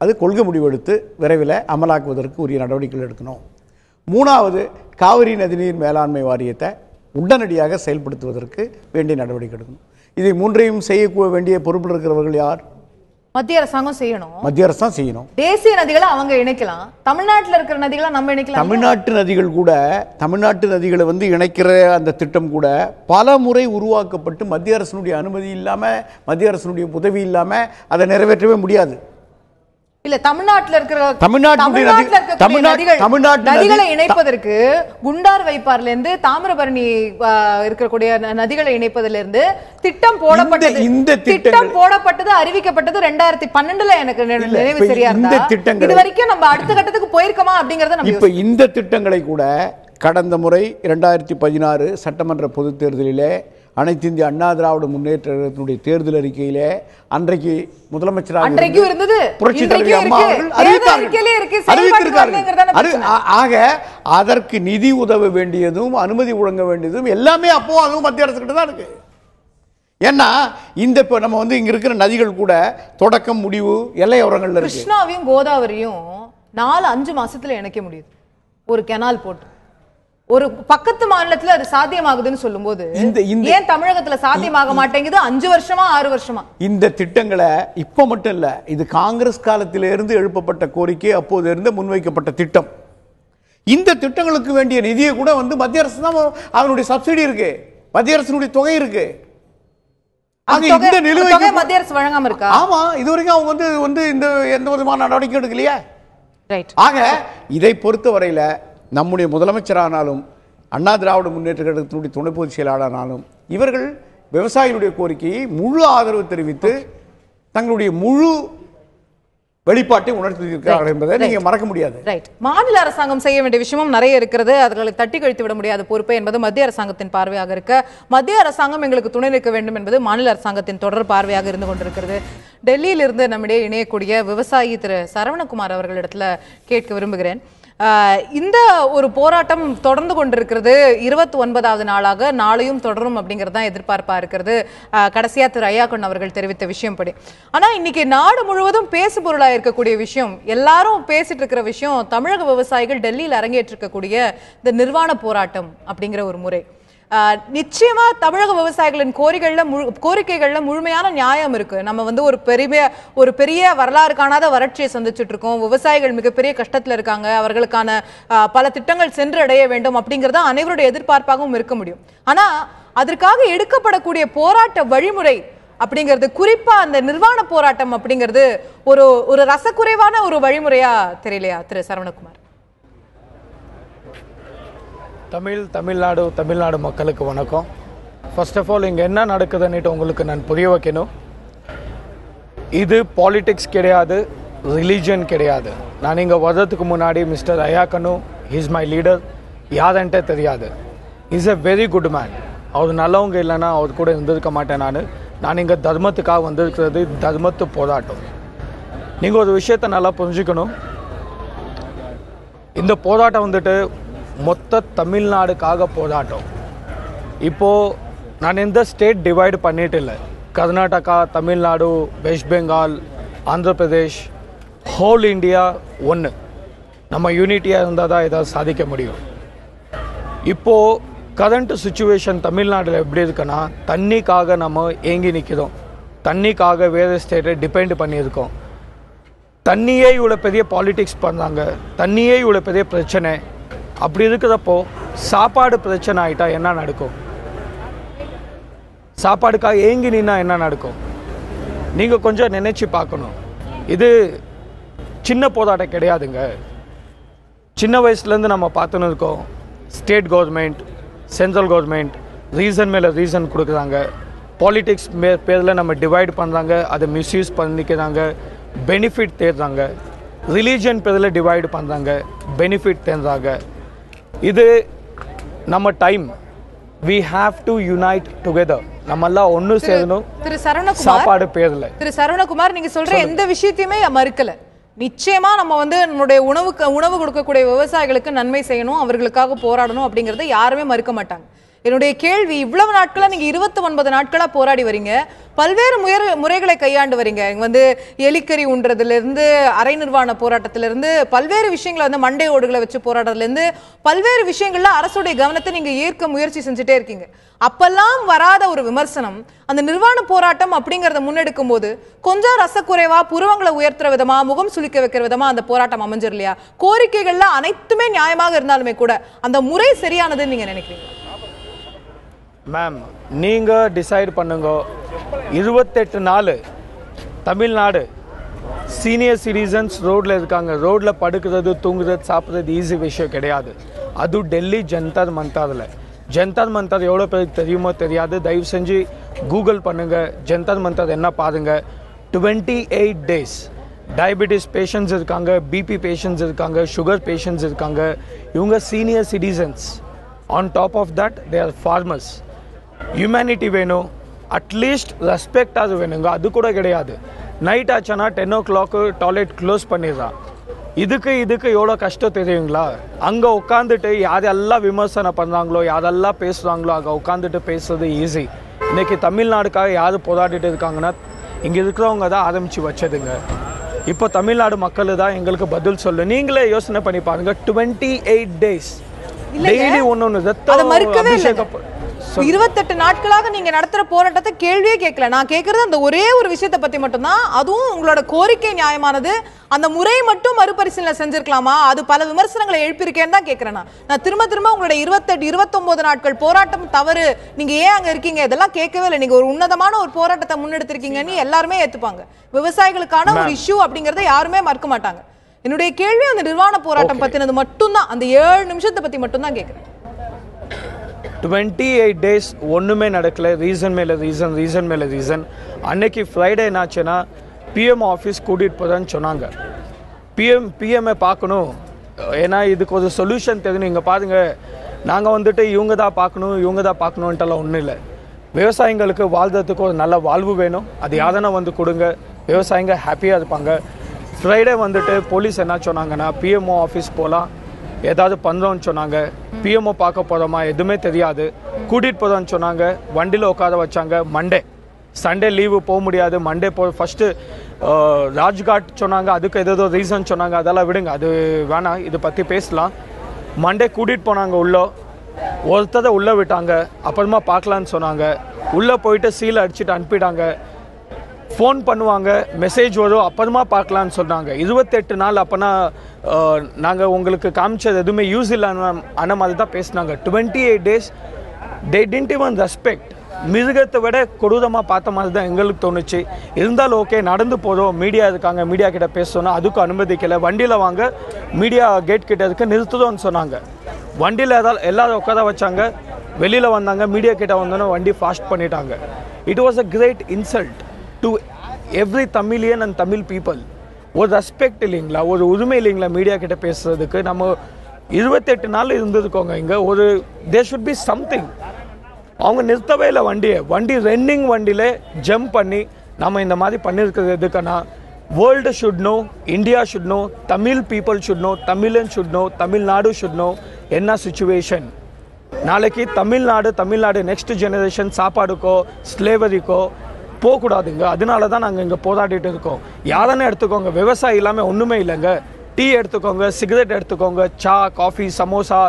C: அது கொள்கை முடிவெடுத்து விரைவில் அமலாக்குவதற்கு உரிய நடவடிக்கைகள் எடுக்கணும். 3வது காவிரி நதிநீர் மேலாண்மை வாரியத்தை உடனடியாக செயல்படுத்துவதற்கு வேண்டிய நடவடிக்கை எடுக்கணும். இதை 3ஐயும் செய்ய வேண்டிய பொறுப்பில் இருக்கிறவர்கள் யார்?
A: மத்திய அரசாங்கம் செய்யணும்.
C: மத்திய அரசாங்கம் செய்யணும்.
A: தேசிய நதிகளை அவங்க இணைக்கலாம், தமிழ்நாட்டில் இருக்கிற நதிகளை நம்ம இணைக்கலாம்.
C: தமிழ்நாட்டு நதிகள் கூட, தமிழ்நாட்டு நதிகளை இணைக்கிற அந்த திட்டம் கூட பல முறை உருவாக்கப்பட்டு மத்திய அரசினுடைய அனுமதி இல்லாமல், மத்திய அரசினுடைய உதவி இல்லாமல் அதை நிறைவேற்றவே முடியாது.
A: இல்ல, தமிழ்நாட்டில் நதிகளை இணைப்பதற்கு குண்டார் வைப்பார்ல இருந்து தாமிரபரணி இருக்கக்கூடிய நதிகளை இணைப்பதிலிருந்து இருந்து திட்டம் போடப்பட்டது. இந்த திட்டம் போடப்பட்டது, அறிவிக்கப்பட்டது 2012 எனக்கு நினைவு சரியா இருந்தா. இது வரைக்கும் நம்ம அடுத்த கட்டத்துக்கு போயிருக்கோமா அப்படிங்கறத
C: இப்ப இந்த திட்டங்களை கூட கடந்த முறை 2016 சட்டமன்ற பொதுத் தேர்தலிலே அனைத்து இந்திய அண்ணா திராவிட முன்னேற்ற கழகத்தினுடைய தேர்தல் அறிக்கையிலே அன்றைக்கு முதலமைச்சராக புரட்சி தலைவி அம்மா அவர்கள் அறிவித்திருக்கார்கள். ஆக அதற்கு நிதி உதவ வேண்டியதும் அனுமதி வழங்க வேண்டியதும் எல்லாமே அப்போ அதுவும் மத்திய அரசு கிட்ட தான் இருக்கு. ஏன்னா இந்த இப்போ நம்ம இங்க இருக்கிற நதிகள் கூட தொடக்கம் முடிவு எல்லையோரங்கள்ல இருக்கு.
A: கிருஷ்ணாவையும் கோதாவரியும் 4-5 மாசத்துல இணைக்க முடியுது ஒரு கெனால் போட்டு. ஒரு பக்கத்து மாநிலத்தில் அது சாத்தியமாகுதுன்னு சொல்லும்போது ஏன் தமிழகத்துல சாத்தியமாக மாட்டேங்குது? 5 வருஷமா 6 வருஷமா
C: இந்த திட்டங்களை இப்ப மட்டும் இல்ல, இது காங்கிரஸ் காலத்திலிருந்து எழுப்பப்பட்ட கோரிக்கை, அப்போது இருந்து முன்வைக்கப்பட்ட திட்டம். இந்த திட்டங்களுக்கு வேண்டிய நிதியை கூட வந்து மத்திய அரசு தான் அதனுடைய சப்சிடி இருக்கு, மத்திய அரசினுடைய தொகை இருக்கு. இந்த நிலுவை
A: மத்திய அரசு வழங்காம இருக்கா?
C: ஆமா, இதுவரைக்கும் அவங்க வந்து இந்த எந்த விதமான நடவடிக்கை எடுக்கலையா?
A: ரைட்.
C: ஆக இதை பொறுத்தவரையில நம்முடைய முதலமைச்சரானாலும் அண்ணா திராவிட முன்னேற்ற கழகத்தினுடைய துணை பொதுச் செயலாளரானாலும் இவர்கள் விவசாயிகளுடைய கோரிக்கையை முழு ஆதரவு தெரிவித்து தங்களுடைய முழு வெளிப்பாட்டை உணர்த்தியிருக்கிறார்கள் என்பதை நீங்க மறக்க முடியாது.
A: ரைட். மாநில அரசாங்கம் செய்ய வேண்டிய விஷயமும் நிறைய இருக்கிறது. அவர்களை தட்டி கழித்து விட முடியாத பொறுப்பு என்பது மத்திய அரசாங்கத்தின் பார்வையாக இருக்க, மத்திய அரசாங்கம் எங்களுக்கு துணை நிற்க வேண்டும் என்பது மாநில அரசாங்கத்தின் தொடர் பார்வையாக இருந்து கொண்டிருக்கிறது. டெல்லியிலிருந்து நம்மிடையே இணையக்கூடிய விவசாயி திரு சரவணகுமார் அவர்களிடத்துல கேட்க விரும்புகிறேன். இந்த ஒரு போராட்டம் தொடர்ந்து கொண்டிருக்கிறது. 29வது நாளாக நாளையும் தொடரும் அப்படிங்கிறது தான் எதிர்பார்ப்பா இருக்கிறது. கடைசியா திரு ஐயாக்கண்ணன் அவர்கள் தெரிவித்த விஷயம் படி. ஆனா இன்னைக்கு நாடு முழுவதும் பேசு பொருளா இருக்கக்கூடிய விஷயம், எல்லாரும் பேசிட்டு இருக்கிற விஷயம், தமிழக விவசாயிகள் டெல்லியில் அரங்கேற்றிருக்கக்கூடிய இந்த நிர்வாண போராட்டம் அப்படிங்கிற ஒரு முறை. நிச்சயமா தமிழக விவசாயிகளின் கோரிக்கைகள்ல முழுமையான நியாயம் இருக்கு. நம்ம வந்து ஒரு பெரிய வரலாறு காணாத வறட்சியை சந்திச்சுட்டு இருக்கோம். விவசாயிகள் மிகப்பெரிய கஷ்டத்துல இருக்காங்க. அவர்களுக்கான பல திட்டங்கள் சென்றடைய வேண்டும் அப்படிங்கறத அனைவருடைய எதிர்பார்ப்பாகவும் இருக்க முடியும். ஆனா அதற்காக எடுக்கப்படக்கூடிய போராட்ட வழிமுறை அப்படிங்கிறது, குறிப்பா அந்த நிர்வாண போராட்டம் அப்படிங்கிறது ஒரு ரசக்குறைவான ஒரு வழிமுறையா தெரியலையா திரு சரவணகுமார்?
D: தமிழ்நாடு மக்களுக்கு வணக்கம். ஃபர்ஸ்ட் ஆஃப் ஆல் இங்கே என்ன நடக்குதுன்னுட்டு உங்களுக்கு நான் புரிய வைக்கணும். இது பாலிடிக்ஸ் கிடையாது, ரிலீஜன் கிடையாது. நான் இங்கே வர்றதுக்கு முன்னாடி mister Ayyakannu is my leader யாருன்ட்டே தெரியாது. Is a very good man. அவர் நல்லவங்க இல்லைன்னா அவர் கூட இருந்திருக்க மாட்டேன். நான் இங்கே தர்மத்துக்காக வந்திருக்கிறது, தர்மத்து போராட்டம். நீங்கள் ஒரு விஷயத்தை நல்லா புரிஞ்சுக்கணும். இந்த போராட்டம் வந்துட்டு மொத்த தமிழ்நாடுக்காக போராட்டம். இப்போது நான் எந்த ஸ்டேட் டிவைடு பண்ணிட்டு இல்லை. Karnataka, Tamil Nadu, west Bengal, Andhra Pradesh, whole India ஒன்று. நம்ம யூனிட்டியாக இருந்தால் தான் ஏதாவது சாதிக்க முடியும். இப்போது கரண்ட் சுச்சுவேஷன் தமிழ்நாட்டில் எப்படி இருக்குன்னா, தண்ணிக்காக நம்ம ஏங்கி நிற்கிறோம். தண்ணிக்காக வேறு ஸ்டேட்டை டிபெண்ட் பண்ணியிருக்கோம். தண்ணியே இவ்வளோ பெரிய பாலிடிக்ஸ் பண்ணுறாங்க, தண்ணியே இவ்வளோ பெரிய பிரச்சனை. அப்படி இருக்கிறப்போ சாப்பாடு பிரச்சனை ஆகிட்டா என்ன நடக்கும்? சாப்பாடுக்காக ஏங்கி நின்னா என்ன நடக்கும்? நீங்கள் கொஞ்சம் நினைச்சு பார்க்கணும். இது சின்ன போராட்டம் கிடையாதுங்க. சின்ன வயசுலேருந்து நம்ம பார்த்துன்னு இருக்கோம். State government, central government reason மேலே ரீசன் கொடுக்குறாங்க. பாலிடிக்ஸ் பேரில் நம்ம டிவைட் பண்ணுறாங்க, அதை மிஸ்யூஸ் பண்ணிக்கிறாங்க, பெனிஃபிட் தேடுறாங்க. ரிலீஜன் பேரில் டிவைடு பண்ணுறாங்க, பெனிஃபிட் தேடுறாங்க. இது நம்ம time. we have to unite together. நம்ம எல்லாம் ஒன்று சேரணும்.
A: திரு சரவணகுமார்,
D: சாப்பாடு பேர்ல
A: திரு சரவணகுமார், நீங்க சொல்ற எந்த விஷயத்தையுமே மறுக்கல. நிச்சயமா நம்ம வந்து நம்மளுடைய உணவு கொடுக்கக்கூடிய விவசாயிகளுக்கு நன்மை செய்யணும், அவர்களுக்காக போராடணும் அப்படிங்கறத யாருமே மறுக்க மாட்டாங்க. என்னுடைய கேள்வி, இவ்வளவு நாட்களா நீங்க 29 நாட்களா போராடி வரீங்க, பல்வேறு முறைகளை கையாண்டு வரீங்க. வந்து எலிக்கறி உண்றதுல இருந்து, அரை நிர்வாண போராட்டத்தில இருந்து, பல்வேறு விஷயங்களை வந்து மண்டை ஓடுகளை வச்சு போராடுறதுல இருந்து, பல்வேறு விஷயங்கள்ல அரசுடைய கவனத்தை நீங்க ஈர்க்க முயற்சி செஞ்சுட்டே இருக்கீங்க. அப்பெல்லாம் வராத ஒரு விமர்சனம் அந்த நிர்வாண போராட்டம் அப்படிங்கறத முன்னெடுக்கும் போது கொஞ்சம் ரசக்குறைவா, புருவங்களை உயர்த்துற விதமா, முகம் சுளிக்க வைக்கிற விதமா அந்த போராட்டம் அமைஞ்சிரு இல்லையா? கோரிக்கைகள்ல அனைத்துமே நியாயமாக இருந்தாலுமே கூட அந்த முறை சரியானதுன்னு நீங்க நினைக்கிறீங்க?
D: மேம், நீங்கள் டிசைட் பண்ணுங்க. 28 நாள் தமிழ்நாடு சீனியர் சிட்டிசன்ஸ் ரோட்டில் இருக்காங்க. ரோட்டில் படுக்கிறது, தூங்குறது, சாப்பிட்றது ஈஸி விஷயம் கிடையாது. அது டெல்லி ஜந்தர் மந்தரில். ஜந்தர் மந்தர் எவ்வளோ பேருக்கு தெரியுமோ தெரியாது. தயவு செஞ்சு கூகுள் பண்ணுங்கள், ஜந்தர் மந்தர் என்ன பாருங்கள். 28 days டயபெட்டிஸ் பேஷண்ட்ஸ் இருக்காங்க, பிபி பேஷண்ட்ஸ் இருக்காங்க, சுகர் பேஷண்ட்ஸ் இருக்காங்க. இவங்க senior citizens. On top of that they are farmers. Humanity வேணும், அட்லீஸ்ட் ரெஸ்பெக்ட் அது வேணுங்க. அது கூட கிடையாது. நைட் ஆச்சுன்னா 10 o'clock டாய்லெட் க்ளோஸ் பண்ணிடுறான். இதுக்கு எவ்வளோ கஷ்டம் தெரியுங்களா? அங்கே உட்காந்துட்டு யாரெல்லாம் விமர்சனம் பண்ணுறாங்களோ, யாரெல்லாம் பேசுகிறாங்களோ அங்கே உட்காந்துட்டு பேசுறது ஈஸி. இன்றைக்கி தமிழ்நாடுக்காக யார் போராடிட்டு இருக்காங்கன்னா இங்கே இருக்கிறவங்க தான் ஆரம்பித்து வச்சதுங்க. இப்போ தமிழ்நாடு மக்கள் தான் எங்களுக்கு பதில் சொல்லு. நீங்களே யோசனை பண்ணி பாருங்க. 28 days டெய்லி ஒன்று ரத்தம் அபிஷேகம்.
A: 28 நாட்களாக நீங்க நடத்துற போராட்டத்தை கேள்வியே கேட்கல. நான் கேட்கறது அந்த ஒரே ஒரு விஷயத்தை பத்தி மட்டும்தான். அதுவும் உங்களோட கோரிக்கை நியாயமானது. அந்த முறை மட்டும் மறுபரிசீலனை செஞ்சிருக்கலாமா? அது பல விமர்சனங்களை எழுப்பியிருக்கேன்னு தான் கேட்கிறேன். நான் திரும்ப உங்களுடைய 28 29 நாட்கள் போராட்டம் தவறு, நீங்க ஏன் அங்க இருக்கீங்க, இதெல்லாம் கேட்கவே இல்லை. நீங்க ஒரு உன்னதமான ஒரு போராட்டத்தை முன்னெடுத்திருக்கீங்கன்னு எல்லாருமே ஏத்துப்பாங்க. விவசாயிகளுக்கான ஒரு இஷ்யூ அப்படிங்கறத யாருமே மறுக்க மாட்டாங்க. என்னுடைய கேள்வி அந்த நிர்வாண போராட்டம் பத்தினது மட்டும்தான். அந்த 7 நிமிஷத்தை பத்தி மட்டும்தான் கேட்கிறேன்.
D: 28 days ஒன்றுமே நடக்கல. ரீசன் மேலே ரீசன். அன்னைக்கு ஃப்ரைடே என்னாச்சுன்னா பிஎம் ஆஃபீஸ் கூட்டிகிட்டு போதான்னு சொன்னாங்க. பிஎம்ஐ பார்க்கணும், ஏன்னா இதுக்கு ஒரு சொல்யூஷன் தெரியும். இங்கே பாருங்கள், நாங்கள் வந்துட்டு இவங்க தான் பார்க்கணுன்ட்டெல்லாம் ஒன்றும் இல்லை. விவசாயிங்களுக்கு வாழ்றதுக்கு ஒரு நல்ல வாழ்வு வேணும். அது யாருன்னா வந்து கொடுங்க, விவசாயிங்க ஹாப்பியாக இருப்பாங்க. ஃப்ரைடே வந்துட்டு போலீஸ் என்ன சொன்னாங்கன்னா பிஎம்ஓ ஆஃபீஸ் போகலாம், ஏதாவது பண்ணுறோன்னு சொன்னாங்க. பிஎம்ஓ பார்க்க போகிறோமா எதுவுமே தெரியாது, கூட்டிகிட்டு போகிறோன்னு சொன்னாங்க. வண்டியில் உட்கார வச்சாங்க. சண்டே லீவு போக முடியாது. மண்டே ஃபஸ்ட்டு ராஜ்காட் சொன்னாங்க, அதுக்கு ஏதோ ரீசன் சொன்னாங்க. அதெல்லாம் விடுங்க, அது வேணாம், இதை பற்றி பேசலாம். மண்டே கூட்டிகிட்டு போனாங்க. ஒருத்தரை உள்ளே விட்டாங்க. அப்புறமா பார்க்கலான்னு சொன்னாங்க. உள்ளே போயிட்டு சீலை அடிச்சுட்டு அனுப்பிட்டாங்க. ஃபோன் பண்ணுவாங்க, மெசேஜ் வரும், அப்புறமா பார்க்கலான்னு சொன்னாங்க. 28 நாள். அப்போனா நாங்கள் உங்களுக்கு காமிச்சது எதுவுமே யூஸ் இல்லை அந்த மாதிரி தான் பேசினாங்க. 28 days they didn't even respect. மிருகத்தை விட கொடூரமாக பார்த்த மாதிரி தான் எங்களுக்கு தோணுச்சு. இருந்தாலும் ஓகே, நடந்து போகிறோம், மீடியா இருக்காங்க, மீடியா கிட்ட பேசணும்னா அதுக்கும் அனுமதிக்கலை. வண்டியில் வாங்க, மீடியா கேட் கிட்ட இருக்க நிறுத்துதோன்னு சொன்னாங்க. வண்டியில் எல்லாரும் உட்கார வச்சாங்க. வெளியில் வந்தாங்க, மீடியா கிட்ட வந்தோன்னே வண்டி ஃபாஸ்ட் பண்ணிட்டாங்க. It was a great insult to every Tamilian and Tamil people. ஒரு ரெஸ்பெக்ட் இல்லைங்களா, ஒரு உரிமை இல்லைங்களா மீடியா கிட்ட பேசுறதுக்கு? நம்ம 28 நாள் இருந்திருக்கோங்க இங்கே. ஒரு தேர் ஷுட் பி சம்திங். அவங்க நிறுத்தவே இல்லை வண்டி ரன்னிங் வண்டியில் ஜம்ப் பண்ணி நம்ம இந்த மாதிரி பண்ணியிருக்கிறது எதுக்குன்னா, world should know, India should know, Tamil people should know, Tamilan should know, Tamil Nadu should know என்ன சுச்சுவேஷன். நாளைக்கு தமிழ்நாடு நெக்ஸ்ட் ஜெனரேஷன் சாப்பாடுக்கோ ஸ்லேவரிக்கோ போகக்கூடாதுங்க. அதனால தான் நாங்கள் இங்கே போராடிட்டு இருக்கோம். யாருன்னு எடுத்துக்கோங்க, விவசாயி இல்லாமல் ஒன்றுமே இல்லைங்க. டீ எடுத்துக்கோங்க, சிகரெட் எடுத்துக்கோங்க, சா, காஃபி, சமோசா.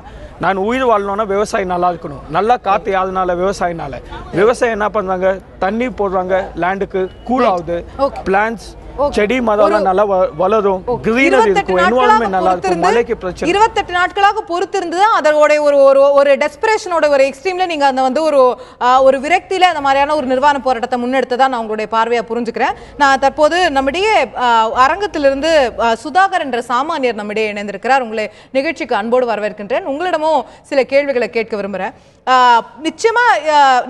D: நான் உயிர் வாழணும்னா விவசாயி நல்லா இருக்கணும். நல்லா காற்று யாருனால? விவசாயினால. விவசாயம் என்ன பண்ணுறாங்க? தண்ணி போடுறாங்க, லேண்டுக்கு கூல் ஆகுது, பிளான்ஸ் செடி மரம் நல்லா வளரும், கிரீனரி இருக்கும், என்வாயன்மென்ட் நல்லா இருக்கும், மழைக்கு பிரச்சனை. 28
A: நாட்களாக பொறுத்திருந்து அதோட ஒரு டெஸ்பிரேஷனோட ஒரு எக்ஸ்ட்ரீம்ல நீங்க அந்த வந்து ஒரு விரக்தியில அந்த மாதிரியான ஒரு நிர்வாண போராட்டத்தை முன்னெடுத்ததா நான் உங்களுடைய பார்வையா புரிஞ்சுக்கிறேன். நான் தற்போது நம்முடைய அரங்கத்திலிருந்து சுதாகர் என்ற சாமானியர் நம்மிடையே இணைந்திருக்கிறார். உங்களை நிகழ்ச்சிக்கு அன்போடு வரவேற்கின்றேன். உங்களிடமும் சில கேள்விகளை கேட்க விரும்புகிறேன். நிச்சயமா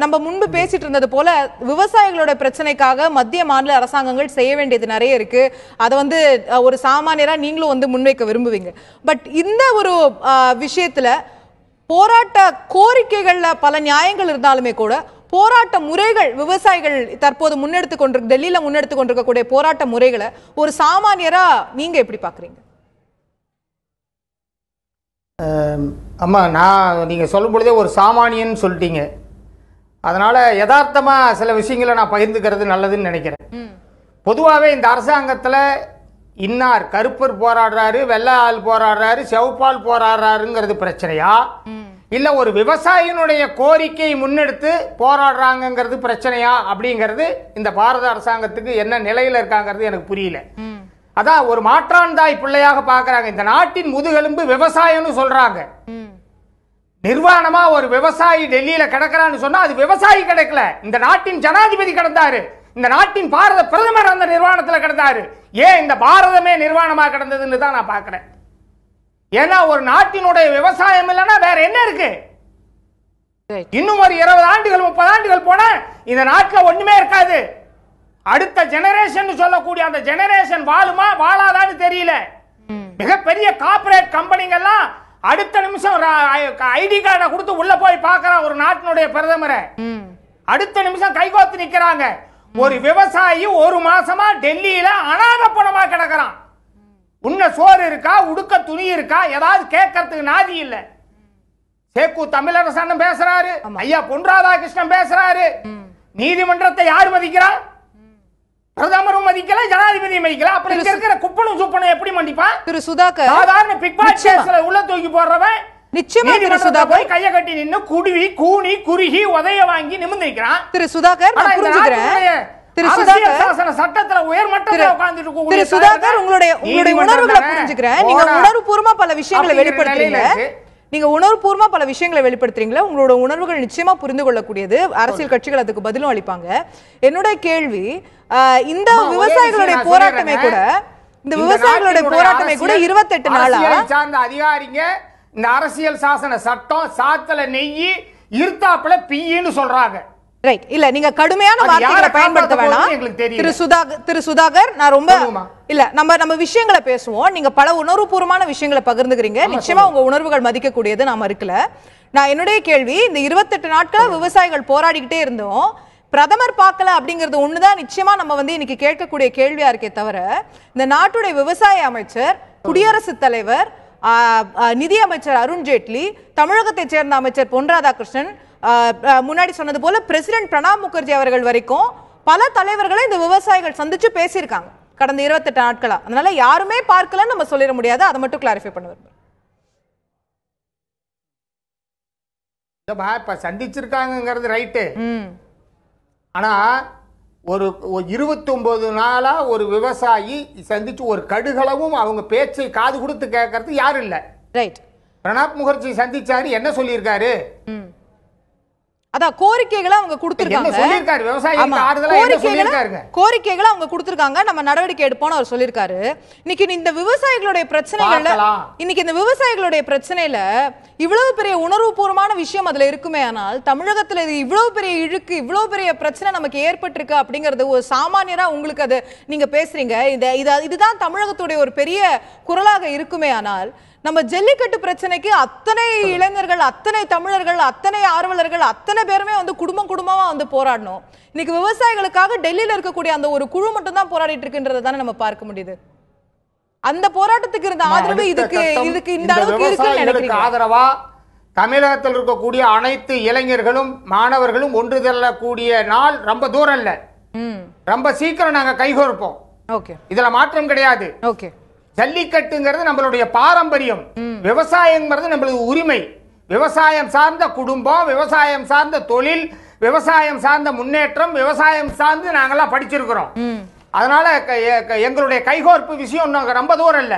A: நம்ம முன்பு பேசிட்டு இருந்தது போல விவசாயிகளோட பிரச்சனைக்காக மத்திய மாநில அரசாங்கங்கள் செய்ய வேண்டியது நிறைய இருக்கு. அதை வந்து ஒரு சாமானியரா நீங்களும் வந்து முன்வைக்க விரும்புவீங்க. பட் இந்த ஒரு விஷயத்துல போராட்ட கோரிக்கைகள்ல பல நியாயங்கள் இருந்தாலுமே கூட போராட்ட முறைகள் விவசாயிகள் தற்போது டெல்லியில முன்னெடுத்து கொண்டிருக்கக்கூடிய போராட்ட முறைகளை ஒரு சாமானியரா நீங்க எப்படி பாக்குறீங்க?
E: அம்மா, நீங்கள் சொல்லும் பொழுதே ஒரு சாமானியன் சொல்லிட்டீங்க. அதனால் யதார்த்தமாக சில விஷயங்களை நான் பகிர்ந்துக்கிறது நல்லதுன்னு நினைக்கிறேன். பொதுவாகவே இந்த அரசாங்கத்தில் இன்னார் கருப்பர் போராடுறாரு, வெள்ளை ஆள் போராடுறாரு, செவப்பால் போராடுறாருங்கிறது பிரச்சனையா, இல்லை ஒரு விவசாயினுடைய கோரிக்கை முன்னெடுத்து போராடுறாங்கிறது பிரச்சனையா அப்படிங்கிறது இந்த பாரத அரசாங்கத்துக்கு என்ன நிலையில் இருக்காங்கிறது எனக்கு புரியல. அதான் ஒரு மாற்றான் தாய் பிள்ளையாக பாக்குறாங்க. இந்த நாட்டின் முதுகெலும்பு விவசாயம்னு சொல்றாங்க. நிர்வாணமா ஒரு விவசாயி டெல்லியில கிடக்கிறான்னு சொன்னா அது விவசாயி கிடக்கல, இந்த நாட்டின் ஜனாதிபதி கிடந்தாரு, இந்த நாட்டின் பாரத பிரதமர் அந்த நிர்வாணத்துல கிடந்தாரு. ஏன் இந்த பாரதமே நிர்வாணமா கிடந்ததுன்னு தான் நான் பாக்குறேன். ஏன்னா ஒரு நாட்டினுடைய விவசாயம் இல்லைன்னா வேற என்ன இருக்கு? இன்னும் ஒரு 20 ஆண்டுகள் 30 ஆண்டுகள் போனா இந்த நாட்டில் ஒண்ணுமே இருக்காது. அடுத்த ஜெனரேஷன் சொல்லக்கூடிய அந்த ஜெனரேஷன் வாழுமா வாழாதான்னு தெரியல. மிகப்பெரிய கார்ப்பரேட் கம்பெனிகள்லாம் அடுத்த நிமிஷம் ஐடி கார்டை கொடுத்து உள்ள போய் பார்க்கறான் ஒரு நாட்டினுடைய பிரதமரை. அடுத்த நிமிஷம் கைகோத்து நிக்கிறாங்க. ஒரு விவசாயி ஒரு மாசமா டெல்லியில அனாதைப்பணமா கிடக்கிறான். உன்ன சோறு இருக்கா, உடுக்க துணி இருக்கா, ஏதாவது கேட்கறதுக்கு நாதி இல்ல. சேக்கு தமிழரசன் பேசுறாரு, ஐயா பொன் ராதாகிருஷ்ணன் பேசுறாரு. நீதிமன்றத்தை யார் மதிக்கிறா? பிரதமரும் மதிக்கல, ஜனாதிபதி மதிக்கல. அப்ப இங்க இருக்கிற குப்பனும் சுப்பனும் எப்படி மன்னிப்பா?
A: திரு சுதாகர்,
E: சாதாரண பிக் பாக்கெட் கேஸ்ல உள்ள தூக்கி போடுறவன்
A: நிச்சயமா திரு சுதாகர்
E: போய் கைய கட்டி நின்னு குடுவி கூனி குறுகி உதைய வாங்கி நிமிர்ந்து நிக்கிறான்.
A: திரு சுதாகர் நான் புரிஞ்சுக்கிறேன். திரு சுதாகர்
E: சட்டத்துல உயர்மட்டத்துல உட்கார்ந்துட்டு இருக்கக்கூடிய
A: திரு சுதாகர் உங்களுடைய உணர்வுகளை புரிஞ்சுக்கிறேன். நீங்க உணர்வுபூர்வமா பல விஷயங்களை வெளிப்படுத்துறீங்க. நீங்க உணர்வுபூர்வமா பல விஷயங்களை வெளிப்படுத்துறீங்களா? உங்களோட உணர்வுகள் நிச்சயமா புரிந்து கொள்ளக்கூடியது. அரசியல் கட்சிகள் அதுக்கு பதிலும் அளிப்பாங்க. என்னுடைய கேள்வி, இந்த விவசாயிகளுடைய போராட்டமே கூட 28 நாளா
E: சார்ந்த அதிகாரிங்க இந்த அரசியல் சாசன சட்டம் சாத்தல நெய்யி இருத்தாப்புல பின்னு சொல்றாங்க.
A: ரைட். இல்ல நீங்க கடுமையான வார்த்தைகளை பயன்படுத்த வேணாம் திரு சுதாகர். நான் ரொம்ப இல்ல நம்ம விஷயங்களை பேசுவோம். நீங்க பல உணர்வுபூர்வமான விஷயங்களை பகிர்ந்துக்கிறீங்க. நிச்சயமா உங்க உணர்வுகள் மதிக்கக்கூடியது, நாம இருக்கல. நான் என்னுடைய கேள்வி, இந்த 28 நாட்களா விவசாயிகள் போராடிக்கிட்டே இருந்தோம், பிரதமர் பார்க்கல அப்படிங்கிறது ஒண்ணுதான் நிச்சயமா நம்ம இன்னைக்கு கேட்கக்கூடிய கேள்வியா இருக்கே தவிர, இந்த நாட்டுடைய விவசாய அமைச்சர், குடியரசுத் தலைவர், நிதி அமைச்சர் அருண்ஜேட்லி, தமிழகத்தை சேர்ந்த அமைச்சர் பொன் ராதாகிருஷ்ணன், முன்னாடி சொன்னது போல பிரசிடென்ட் பிரணாப் முகர்ஜி அவர்கள் வரைக்கும் பல தலைவர்களை இந்த விவசாயிகள் சந்திச்சு பேசியிருக்காங்க கடந்த 28 நாட்களா. அதனால யாருமே பார்க்கலன்னு நம்ம சொல்லிட முடியாது. அதை மட்டும் கிளாரிஃபை பண்ணுவார்.
E: இப்ப சந்திச்சிருக்காங்கிறது ரைட்டு. ஆனா ஒரு 29 நாளா ஒரு விவசாயி சந்திச்சு ஒரு கடுகளவும் அவங்க பேச்சை காது கொடுத்து கேட்கறது யாரும் இல்ல.
A: ரைட்.
E: பிரணாப் முகர்ஜி சந்திச்சாரு, என்ன சொல்லியிருக்காரு?
A: அதான் கோரிக்கைகளை அவங்க கொடுத்திருக்காங்க. கோரிக்கைகளை அவங்க கொடுத்திருக்காங்க, நம்ம நடவடிக்கை எடுப்போம்னு அவர் சொல்லியிருக்காரு. இன்னைக்கு இந்த விவசாயிகளுடைய பிரச்சனையில இவ்வளவு பெரிய உணர்வுபூர்வமான விஷயம் அதுல இருக்குமே, ஆனால் தமிழகத்துல இவ்வளவு பெரிய இழுக்கு, இவ்வளவு பெரிய பிரச்சனை நமக்கு ஏற்பட்டிருக்கு அப்படிங்கறது ஒரு சாமானியரா உங்களுக்கு அது நீங்க பேசுறீங்க. இதுதான் தமிழகத்துடைய ஒரு பெரிய குரலாக இருக்குமே, ஆனால் நம்ம ஜல்லிக்கட்டு பிரச்சனைக்கு அத்தனை இளைஞர்கள், அத்தனை தமிழர்கள், அத்தனை ஆர்வலர்கள், அத்தனை பேருமே குடும்பமா போராடணும். இன்னைக்கு விவசாயிகளுக்காக டெல்லியில இருக்கக்கூடிய அந்த ஒரு குழு மட்டும் தான் போராடிட்டு இருக்குன்றதை தானே நம்ம பார்க்க முடியுது. அந்த போராட்டத்துக்கு இருந்த ஆதரவு இதுக்கு இந்த அளவுக்கு இருக்குன்னு நினைக்கிறீங்க?
E: ஆதரவா தமிழகத்தில் இருக்கக்கூடிய அனைத்து இளைஞர்களும் மாணவர்களும் ஒன்று திரளக்கூடிய நாள் ரொம்ப தூரம் இல்ல, ரொம்ப சீக்கிரம் நாங்க கைகோர்ப்போம்.
A: ஓகே,
E: இதுல மாற்றம் கிடையாது.
A: ஓகே.
E: ஜல்லிக்கட்டுங்கிறது நம்மளுடைய பாரம்பரியம், விவசாயங்கிறது நம்மளுடைய உரிமை. விவசாயம் சார்ந்த குடும்பம், விவசாயம் சார்ந்த தொழில், விவசாயம் சார்ந்த முன்னேற்றம், விவசாயம் சார்ந்து நாங்கெல்லாம் படிச்சிருக்கிறோம். அதனால எங்களுடைய கைகோர்ப்பு விஷயம் ரொம்ப தூரம் இல்ல,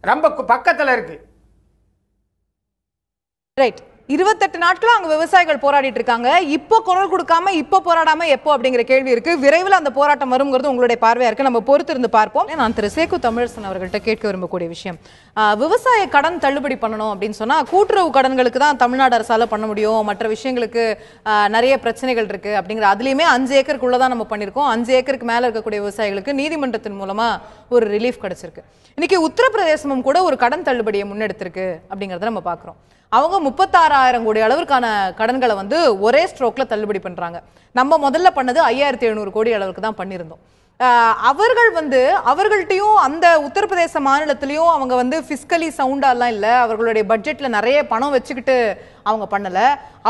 E: ரொம்ப பக்கத்துல இருக்கு.
A: ரைட். 28 நாட்களா அங்க விவசாயிகள் போராடிட்டு இருக்காங்க. இப்போ குரல் கொடுக்காம, இப்போ போராடாம எப்போ அப்படிங்கிற கேள்வி இருக்கு. விரைவில் அந்த போராட்டம் வருங்கிறது உங்களுடைய பார்வையா இருக்கு. நம்ம பொறுத்து இருந்து பார்ப்போம். நான் திரு சேக்கு தமிழரசன் அவர்கள்ட்ட கேட்க விரும்பக்கூடிய விஷயம், விவசாய கடன் தள்ளுபடி பண்ணணும் அப்படின்னு சொன்னா கூட்டுறவு கடன்களுக்கு தான் தமிழ்நாடு அரசால பண்ண முடியும், மற்ற விஷயங்களுக்கு நிறைய பிரச்சனைகள் இருக்கு அப்படிங்கிற, அதுலயுமே 5 ஏக்கருக்குள்ளதான் நம்ம பண்ணிருக்கோம். 5 ஏக்கருக்கு மேல இருக்கக்கூடிய விவசாயிகளுக்கு நீதிமன்றத்தின் மூலமா ஒரு ரிலீஃப் கிடைச்சிருக்கு. இன்னைக்கு உத்தரப்பிரதேசமும் கூட ஒரு கடன் தள்ளுபடியை முன்னெடுத்திருக்கு அப்படிங்கறத நம்ம பாக்குறோம். அவங்க 36,000 கோடி அளவிற்கான கடன்களை ஒரே ஸ்ட்ரோக்ல தள்ளுபடி பண்றாங்க. நம்ம முதல்ல பண்ணது 5,700 கோடி அளவுக்கு தான் பண்ணியிருந்தோம். அவர்கள் அவர்கள்ட்டையும் அந்த உத்தரப்பிரதேச மாநிலத்திலையும் அவங்க பிஸ்கலி சவுண்டாலாம் இல்லை, அவர்களுடைய பட்ஜெட்ல நிறைய பணம் வச்சுக்கிட்டு அவங்க பண்ணல.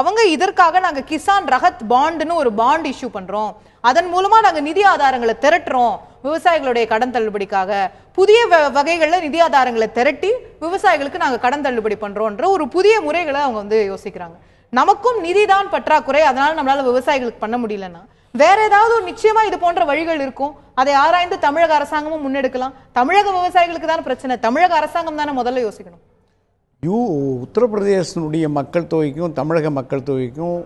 A: அவங்க இதற்காக நாங்க கிசான் ரகத் பாண்டுன்னு ஒரு பாண்ட் இஷ்யூ பண்றோம், அதன் மூலமா நாங்க நிதி ஆதாரங்களை திரட்டுறோம், விவசாயிகளுடைய கடன் தள்ளுபடிக்காக புதிய வகைகள்ல நிதி ஆதாரங்களை திரட்டி விவசாயிகளுக்கு நாங்க கடன் தள்ளுபடி பண்றோம்ன்ற ஒரு புதிய முறைகளை அவங்க யோசிக்கிறாங்க. நமக்கும் நிதிதான் பற்றாக்குறை, அதனால நம்மளால விவசாயிகளுக்கு பண்ண முடியலன்னா வேற ஏதாவது ஒரு நிச்சயமா இது போன்ற வழிகள் இருக்கும். அதை ஆராய்ந்து தமிழக அரசாங்கமும் முன்னெடுக்கலாம். தமிழக விவசாயிகளுக்கு தானே பிரச்சனை, தமிழக அரசாங்கம் தானே முதல்ல யோசிக்கணும்.
C: உத்தரப்பிரதேசனுடைய மக்கள் தொகைக்கும் தமிழக மக்கள் தொகைக்கும்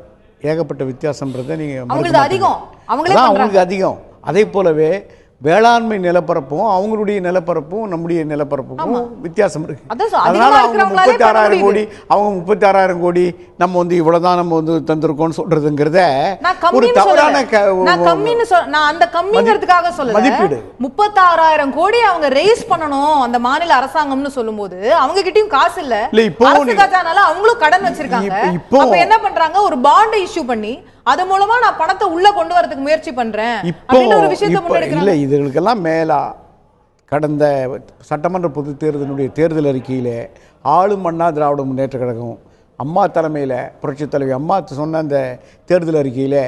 C: ஏகப்பட்ட வித்தியாசம்ன்றதை நீங்க அவங்களுக்கு அதிகம். அதே போலவே வேளாண்மை நிலப்பரப்பும் அவங்களுடைய நிலப்பரப்பும் நம்முடைய நிலப்பரப்புக்கும் வித்தியாசம் இருக்கு. அதனால அவங்க 36,000 கோடி நம்ம இவ்வளவுதான் நம்ம தந்திருக்கோம்னு சொல்றதுங்கிறத ஒரு தவறான
A: மதிப்பீடு. 36,000 கோடி அவங்க ரெய்ஸ் பண்ணணும் அந்த மாநில அரசாங்கம்னு சொல்லும்போது அவங்க கிட்டயும் காசு இல்ல, அவங்களும் கடன் வச்சிருக்காங்க. இப்ப என்ன பண்றாங்க, ஒரு பாண்ட் இஷ்யூ பண்ணி அது மூலமா நான் பணத்தை உள்ள கொண்டு வரதுக்கு முயற்சி பண்றேன் அப்படின்ற ஒரு விஷயத்தை முன்னெடுக்கிறாங்க.
C: இல்ல, இதுகளுக்கெல்லாம் மேலா கடந்த சட்டமன்ற பொது தேர்தலுடைய தேர்தல் அறிக்கையிலே ஆளும் அண்ணா திராவிட முன்னேற்ற கழகம் அம்மா தலைமையில் புரட்சித் தலைவி அம்மா சொன்ன அந்த தேர்தல் அறிக்கையில்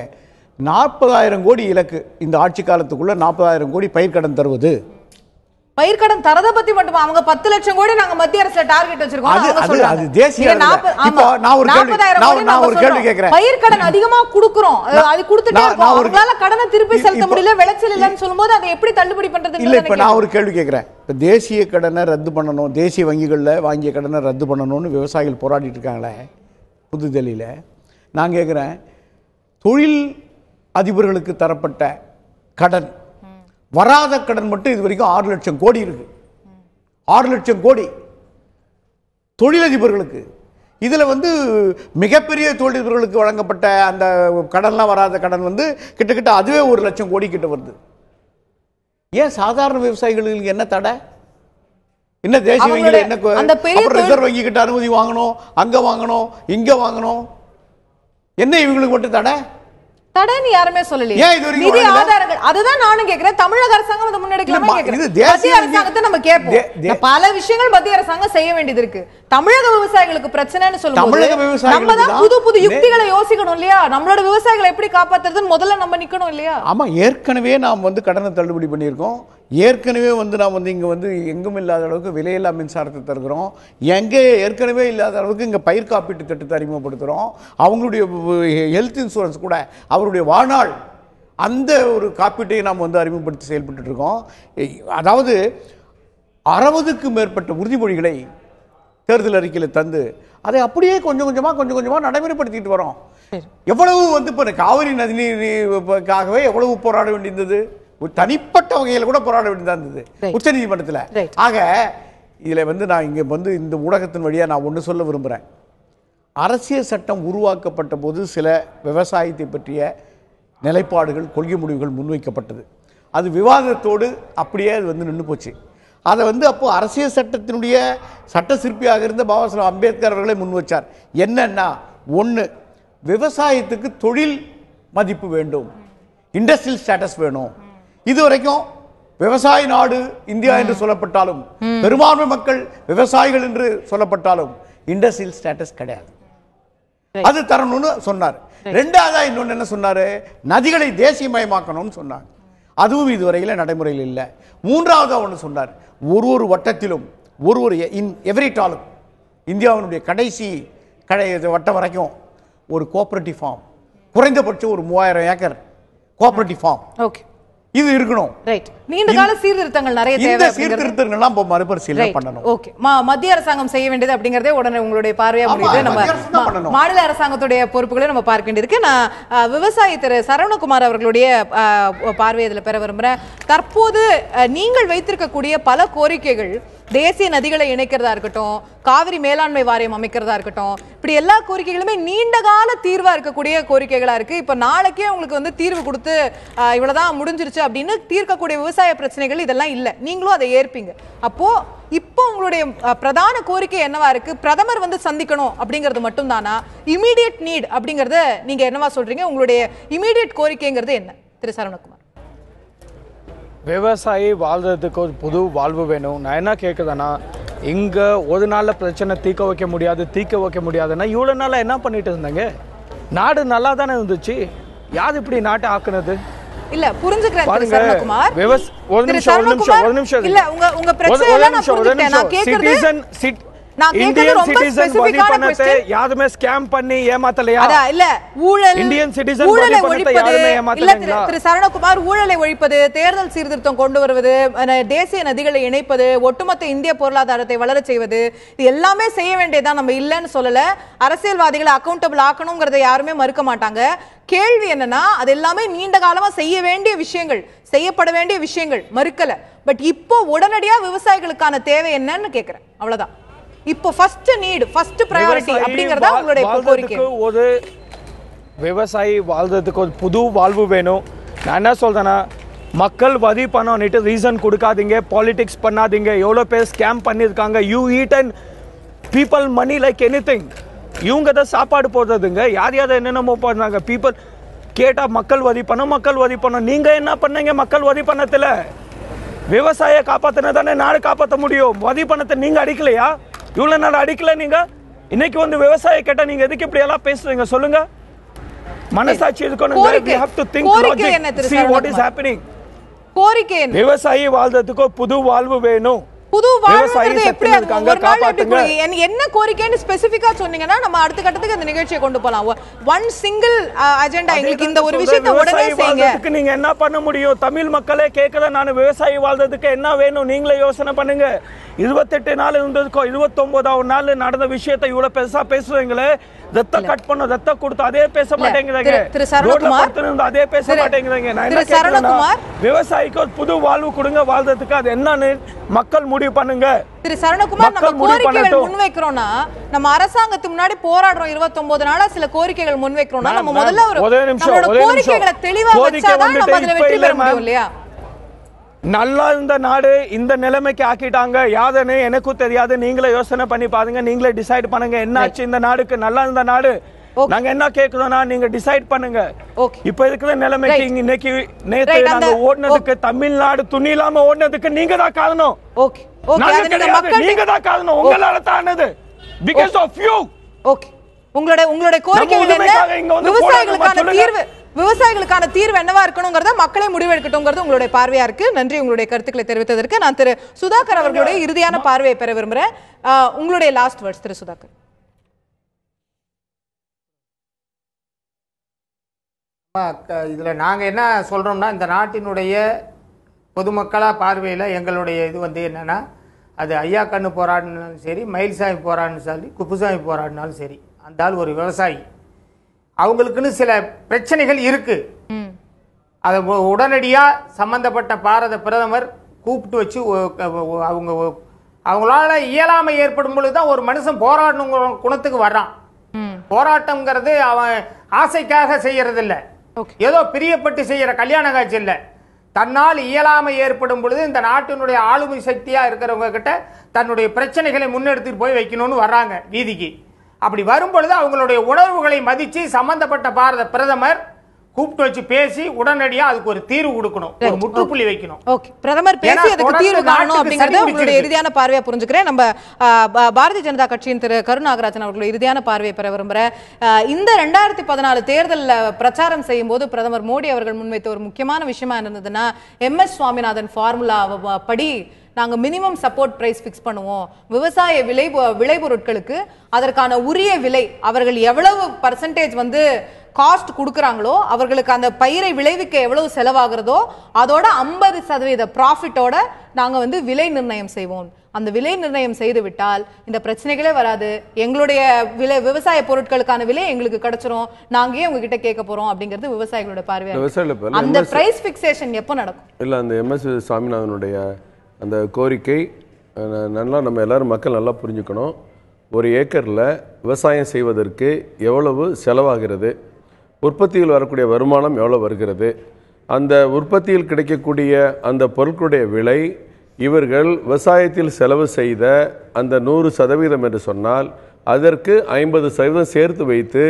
C: 40,000 கோடி இலக்கு, இந்த ஆட்சி காலத்துக்குள்ள 40,000 கோடி பயிர்க்கடன் தருவது.
A: பயிர்க்கடன் தரதை பத்தி மட்டும் அவங்க 10 லட்சம் கோடி நாங்க மத்திய அரசு டார்கெட் வச்சிருக்கோம்.
C: அது தேசிய இப்போ நான் ஒரு கேள்வி கேக்குறேன்.
A: பயிர்க்கடன் அதிகமா குடுக்குறோம், அது கொடுத்துட்டே இருக்கோம். அவங்களால கடனை திருப்பி செலுத்த முடியல, விளைச்சல் இல்லன்னு சொல்லும்போது அதை எப்படி தள்ளுபடி பண்றது?
C: இல்ல, இப்ப நான் ஒரு கேள்வி கேக்குறேன். இப்ப தேசிய கடனை ரத்து பண்ணணும், தேசிய வங்கிகள்ல வாங்கிய கடனை ரத்து பண்ணணும்னு விவசாயிகள் போராடிட்டு இருக்காங்களே புதுதில்லியில. நான் கேக்குறேன், தொழில் அதிபர்களுக்கு தரப்பட்ட கடன், வராத கடன் மட்டும் இது வரைக்கும் 6 லட்சம் கோடி இருக்கு. 6 லட்சம் கோடி தொழிலதிபர்களுக்கு. இதுல மிகப்பெரிய தொழிலதிபர்களுக்கு வழங்கப்பட்ட அந்த கடன்லாம், வராத கடன் கிட்டத்தட்ட அதுவே 1 லட்சம் கோடி கிட்ட வருது. ஏன் சாதாரண விவசாயிகளுக்கு என்ன தடை? என்ன தேசிய வங்கியில என்ன ரிசர்வ் வங்கி கிட்ட அனுமதி வாங்கணும், அங்க வாங்கணும், இங்க வாங்கணும், என்ன இவங்களுக்கு மட்டும் தடை?
A: தடைன்னு யாருமே சொல்லலையே. நிதி ஆதாரங்கள், அதுதான் நானும் கேக்குறேன். தமிழக அரசாங்கம் அதை முன்னெடுக்கலாமா கேக்குறேன். மத்திய அரசாங்கத்தை நம்ம கேட்போம். பல விஷயங்கள் மத்திய அரசாங்கம் செய்ய வேண்டியது இருக்கு. தமிழக விவசாயிகளுக்கு பிரச்சனைன்னு சொல்லும்போது நம்ம தான் புது புது யுக்திகளை யோசிக்கணும் இல்லையா? நம்மளோட விவசாயிகளை எப்படி காப்பாத்துறதுன்னு முதல்ல நம்ம நிக்கணும் இல்லையா?
C: ஆமா, ஏற்கனவே நாம் கடனை தள்ளுபடி பண்ணியிருக்கோம். ஏற்கனவே நாம் இங்க எங்கும் இல்லாத அளவுக்கு விலையில்லா மின்சாரத்தை தருகிறோம். எங்கே ஏற்கனவே இல்லாத அளவுக்கு இங்க பயிர் காப்பீட்டு திட்டத்தை அறிமுகப்படுத்துறோம். அவங்களுடைய ஹெல்த் இன்சூரன்ஸ் கூட அவருடைய வாழ்நாள் அந்த ஒரு காப்பீட்டை நாம் அறிமுகப்படுத்தி செயல்பட்டு இருக்கோம். அதாவது 60க்கும் மேற்பட்ட உறுதிமொழிகளை தேர்தல் அறிக்கையில் தந்து அதை அப்படியே கொஞ்சம் கொஞ்சமா நடைமுறைப்படுத்திட்டு வரோம். எவ்வளவு இப்போ காவிரி நதிநீருக்காகவே எவ்வளவு போராட வேண்டியிருந்தது, தனிப்பட்ட வகையில் கூட போராட வேண்டியதா இருந்தது உச்ச நீதிமன்றத்தில். ஆக இதுல நான் இங்க இந்த ஊடகத்தின் வழியா நான் ஒன்று சொல்ல விரும்புகிறேன். அரசியல் சட்டம் உருவாக்கப்பட்ட போது சில விவசாயத்தை பற்றிய நிலைப்பாடுகள், கொள்கை முடிவுகள் முன்வைக்கப்பட்டது. அது விவாதத்தோடு அப்படியே அது நின்று போச்சு. அதை அப்போ அரசியல் சட்டத்தினுடைய சட்ட சிற்பியாக இருந்த பாபா சாஹேப் அம்பேத்கர் அவர்களை முன் வச்சார். என்னன்னா, ஒன்று, விவசாயத்துக்கு தொழில் மதிப்பு வேண்டும், இண்டஸ்ட்ரியல் ஸ்டேட்டஸ் வேணும். இதுவரைக்கும் விவசாய நாடு இந்தியா என்று சொல்லப்பட்டாலும், பெரும்பான்மை மக்கள் விவசாயிகள் என்று சொல்லப்பட்டாலும் இண்டஸ்ட்ரியல் ஸ்டேட்டஸ் கிடையாது. அது தரணும்னு சொன்னார். ரெண்டாவதா இன்னொன்று என்ன சொன்னாரு, நதிகளை தேசியமயமாக்கணும்னு சொன்னார். அதுவும் இதுவரையில நடைமுறையில் இல்லை. மூன்றாவதா ஒன்று சொன்னார், ஒரு வட்டத்திலும் இன் எவரி டாலும் இந்தியாவினுடைய கடைசி வட்டம் வரைக்கும் ஒரு கோஆபரேட்டிவ் ஃபார்ம், குறைந்தபட்சம் ஒரு 3000 ஏக்கர் கோஆபரேட்டிவ் ஃபார்ம்
A: ஓகே
C: இது இருக்கணும்.
A: ரைட். நீண்ட கால சீர்திருத்தங்கள் நிறைய தேவை.
C: இந்த சீர்திருத்தங்கள்லாம் இப்போ மறுபரிசீலனை பண்ணணும்.
A: ஓகே, மத்திய அரசாங்கம் செய்ய வேண்டியது அப்படிங்கறதே உடனே உங்களுடைய பார்வையா முடியுது. நம்ம மாநில அரசாங்கத்துடைய பொறுப்புகளை நம்ம பார்க்க வேண்டியிருக்கு. நான் விவசாயி திரு சரவணகுமார் அவர்களுடைய பார்வையை இதில் பெற விரும்புகிறேன். தற்போது நீங்கள் வைத்திருக்கக்கூடிய பல கோரிக்கைகள், தேசிய நதிகளை இணைக்கிறதா இருக்கட்டும், காவிரி மேலாண்மை வாரியம் அமைக்கிறதா இருக்கட்டும், இப்படி எல்லா கோரிக்கைகளுமே நீண்ட கால தீர்வா இருக்கக்கூடிய கோரிக்கைகளா இருக்கு. இப்ப நாளைக்கே உங்களுக்கு தீர்வு கொடுத்து இவ்வளவுதான் முடிஞ்சிருச்சு அப்படின்னு தீர்க்கக்கூடிய விவசாய பிரச்சனைகள் இதெல்லாம் இல்ல, நீங்களும் அதை ஏற்பீங்க. அப்போ இப்போ உங்களுடைய பிரதான கோரிக்கை என்னவா இருக்கு? பிரதமர் சந்திக்கணும் அப்படிங்கிறது மட்டும் தானா? இமீடியட் நீட் அப்படிங்கறத நீங்க என்னவா சொல்றீங்க? உங்களுடைய இமீடியட் கோரிக்கைங்கிறது என்ன திரு சரவணகுமார்?
D: விவசாயி வாழ்றதுக்கு ஒரு புது வாழ்வு வேணும். நான் என்ன கேட்குறேன்னா, இங்கே ஒரு நாளில் பிரச்சனை தீர்க்க வைக்க முடியாதுன்னா இவ்வளோ நாளாக என்ன பண்ணிட்டு இருந்தாங்க? நாடு நல்லா தானே இருந்துச்சு, யார் இப்படி நாட்டை ஆக்குனது?
A: இல்ல புரிஞ்சுக்கிறேன் திரு சரவணகுமார்.
D: ஒரு நிமிஷம்
A: இல்ல, உங்க பிரச்சனை எல்லாம் நான் புரிஞ்சுட்டேன். நான் கேக்குறது
D: இந்தியன் சிட்டிசன் வரி பணத்தை யாருமே ஸ்கேம் பண்ணி ஏமாத்தலையா?
A: இல்ல, ஊழல்,
D: இந்தியன் சிட்டிசன் வரி பணத்தை யாருமே ஏமாத்தலையா?
A: திரு சரவணகுமார், ஊழலை ஒழிப்பது, தேர்தல் சீர்திருத்தம் கொண்டு வருவது, தேசிய நதிகளை இணைப்பது, ஒட்டுமொத்த இந்திய பொருளாதாரத்தை வளர செய்வது, இது எல்லாமே செய்ய வேண்டியதான். நம்ம இல்லன்னு சொல்லல. அரசியல்வாதிகளை அக்கௌண்டபிள் ஆக்கணும்ங்கறதை யாருமே மறுக்க மாட்டாங்க. கேள்வி என்னன்னா, அது எல்லாமே நீண்ட காலமா செய்ய வேண்டிய விஷயங்கள், செய்யப்பட வேண்டிய விஷயங்கள், மறுக்கல. பட் இப்போ உடனடியா விவசாயிகளுக்கான தேவை என்னன்னு கேக்குறேன், அவ்வளவுதான். இப்போ ஃபர்ஸ்ட் நீட், ஃபர்ஸ்ட் பிரையாரிட்டி அப்படிங்கறத உங்களுடைய கோரிக்கை.
D: ஒரு விவசாயி வாழ்றதுக்கு ஒரு புது வாழ்வு வேணும். நான் என்ன சொல்றேன்னா, மக்கள் வரி பணம்னுட்டு ரீசன் கொடுக்காதீங்க, பாலிடிக்ஸ் பண்ணாதீங்க. எவ்வளோ பேர் ஸ்கேம் பண்ணியிருக்காங்க. You eat and people money like anything. இவங்க தான் சாப்பாடு போடுறதுங்க. யார் என்னென்னமோ பண்ணாங்க. பீப்புள் கேட்டால் மக்கள் வரி பண்ணணும். நீங்கள் என்ன பண்ணீங்க? மக்கள் வரி பண்ணத்தில் விவசாய காப்பாற்றின தானே நாடு காப்பாற்ற முடியும். வரி பணத்தை நீங்கள் அடிக்கலையா? இவ்வளோ நாள் அடிக்கல. நீங்கள் இன்னைக்கு விவசாய கேட்டால் நீங்கள் எதுக்கு இப்படி எல்லாம் பேசுறீங்க? சொல்லுங்க. மனசாட்சி இருக்கணும். We have to think logic, see what is happening.
A: கோரிக்கை
D: விவசாயி வாழ்றதுக்கு புது வாழ்வு வேணும்.
A: புது வாழ்வுங்கிறது எப்படி என்ன கோரிக்கைன்னு ஸ்பெசிபிக்கா சொன்னீங்கன்னா நம்ம அடுத்த கட்டத்துக்கு அந்த நிகழ்ச்சியை கொண்டு போலாம். ஒன் சிங்கிள் அஜெண்டா எங்களுக்கு இந்த ஒரு விஷயத்தை உடனே செய்யுங்க.
D: நீங்க என்ன பண்ண முடியும்? தமிழ் மக்களே கேக்குறேன், நான் விவசாயி வாழ்றதுக்கு என்ன வேணும் நீங்களே யோசனை பண்ணுங்க. 28 நாள் இருந்ததுக்கோ 29வது நாள் நடந்த விஷயத்தை இவ்வளவு பெருசா பேசுறீங்களே. ரத்த கட் பண்ண ரத்த கொடுத்து அதே பேச மாட்டேங்கிறீங்க. அதே பேச மாட்டேங்கிறீங்க. நான் என்ன கேக்குறேன், விவசாயிக்கு ஒரு புது வாழ்வு கொடுங்க, வாழ்றதுக்கு அது என்னன்னு மக்கள் முடிவு பண்ணுங்க.
A: திரு சரவணகுமார், நம்ம கோரிக்கைகள் முன்வைக்கிறோம்னா நம்ம அரசாங்கத்துக்கு முன்னாடி போராடுறோம். 29 நாளா சில கோரிக்கைகள் முன்வைக்கிறோம்னா நம்ம முதல்ல ஒரு கோரிக்கைகளை தெளிவா வச்சாதான் நம்ம அதுல வெற்றி பெற முடியும் இல்லையா?
D: நல்லா இருந்த நாடு இந்த நிலைமைக்கு ஆக்கிட்டாங்க. யாருன்னு எனக்கும் தெரியாது. நீங்களே யோசனை பண்ணி பாருங்க, நீங்களே டிசைட் பண்ணுங்க என்ன ஆச்சு இந்த நாடுக்கு. நல்லா இருந்த நாடு. நாங்க என்ன கேக்குறோம்னா நீங்க டிசைட் பண்ணுங்க. இப்ப இருக்கிற நிலைமைக்கு இன்னைக்கு நேத்து நாங்க ஓடுனதுக்கு, தமிழ்நாடு துணி இல்லாம ஓடுனதுக்கு நீங்க தான் காரணம். நீங்க தான் காரணம். உங்களால தானது. Because of you.
A: ஓகே, உங்களுடைய கோரிக்கைகள் என்ன? விவசாயிகளுக்கான தீர்வு என்னவா இருக்கணும்ங்கறத மக்களே முடிவெடுக்கட்டும்ங்கிறது உங்களுடைய பார்வையா இருக்கு. நன்றி உங்களுடைய கருத்துக்களை தெரிவித்ததற்கு. நான் திரு சுதாகர் அவர்களுடைய இறுதியான பார்வையை பெற விரும்புறேன். உங்களுடைய லாஸ்ட் வேர்ட்ஸ் திரு சுதாகர்.
E: இதுல நாங்க என்ன சொல்றோம்னா, இந்த நாட்டினுடைய பொதுமக்களா பார்வையில் எங்களுடைய இது என்னன்னா, அது ஐயா கண்ணு போராடினாலும் சரி, மயில்சாமி போராடினாலும் சரி, குப்புசாமி போராடினாலும் சரி, அந்த ஆள் ஒரு விவசாயி. அவங்களுக்குன்னு சில பிரச்சனைகள் இருக்கு. அதை உடனடியா சம்பந்தப்பட்ட பாரத பிரதமர் கூப்பிட்டு வச்சு அவங்களால இயலாமை ஏற்படும் பொழுதுதான் ஒரு மனுஷன் போராடணும் குணத்துக்கு வர்றான். போராட்டம்ங்கிறது அவன் ஆசைக்காக செய்யறது இல்ல, ஏதோ பிரியப்பட்டு செய்யற கல்யாண காட்சி இல்ல. தன்னால் இயலாமை ஏற்படும் பொழுது இந்த நாட்டினுடைய ஆளுமை சக்தியா இருக்கிறவங்க கிட்ட தன்னுடைய பிரச்சனைகளை முன்னெடுத்துட்டு போய் வைக்கணும்னு வர்றாங்க வீதிக்கு. அப்படி வரும்பொழுது அவங்களுடைய உணர்வுகளை மதிச்சு சம்பந்தப்பட்ட பாரத பிரதமர் கூப்பிட்டு வச்சு பேசி உடனடியா அதுக்கு ஒரு தீர்வு கொடுக்கணும், ஒரு முற்றுப்புள்ளி வைக்கணும்.
A: ஓகே, பிரதமர் பேசி அதுக்கு தீர்வு காணணும் அப்படிங்கறத உங்களுடைய இறுதியான பார்வையா புரிஞ்சுக்கிறேன். நம்ம பாரதிய ஜனதா கட்சியின் திரு கருநாகராஜன் அவர்களுடைய இறுதியான பார்வையை பெற விரும்புறேன். இந்த 2014 தேர்தலில் பிரச்சாரம் செய்யும் போது பிரதமர் மோடி அவர்கள் முன்வைத்த ஒரு முக்கியமான விஷயமா இருந்ததுன்னா, MS சுவாமிநாதன் ஃபார்முலா படி நாங்க மினிமம் சப்போர்ட் பிரைஸ் பிக்ஸ் பண்ணுவோம். விவசாய விளைபொருட்களுக்கு அதற்கான உரிய விலை, அவர்கள் எவ்வளவு பர்சன்டேஜ் காஸ்ட் கொடுக்கறாங்களோ, அவர்களுக்கு அந்த பயிரை விளைவிக்க எவ்வளவு செலவாகிறதோ அதோட 50% ப்ராஃபிட்டோட நாங்க விலை நிர்ணயம் செய்வோம். அந்த விலை நிர்ணயம் செய்து விட்டால் இந்த பிரச்சனைகளே வராது. எங்களுடைய விவசாய பொருட்களுக்கான விலை எங்களுக்கு கிடைச்சிரும், நாங்க ஏன் உங்ககிட்ட கேட்க போறோம் அப்படிங்கிறது விவசாயிகளோட பார்வை. அந்த பிரைஸ் பிக்சேஷன் எப்போ நடக்கும்?
B: இல்ல, அந்த MS சாமிநாதனுடைய அந்த கோரிக்கை நல்லா நம்ம எல்லாரும் மக்கள் நல்லா புரிஞ்சுக்கணும். ஒரு ஏக்கரில் விவசாயம் செய்வதற்கு எவ்வளவு செலவாகிறது, உற்பத்தியில் வரக்கூடிய வருமானம் எவ்வளோ வருகிறது, அந்த உற்பத்தியில் கிடைக்கக்கூடிய அந்த பொருட்களுடைய விலை, இவர்கள் விவசாயத்தில் செலவு செய்த அந்த 100% என்று சொன்னால் அதற்கு 50% சேர்த்து வைத்து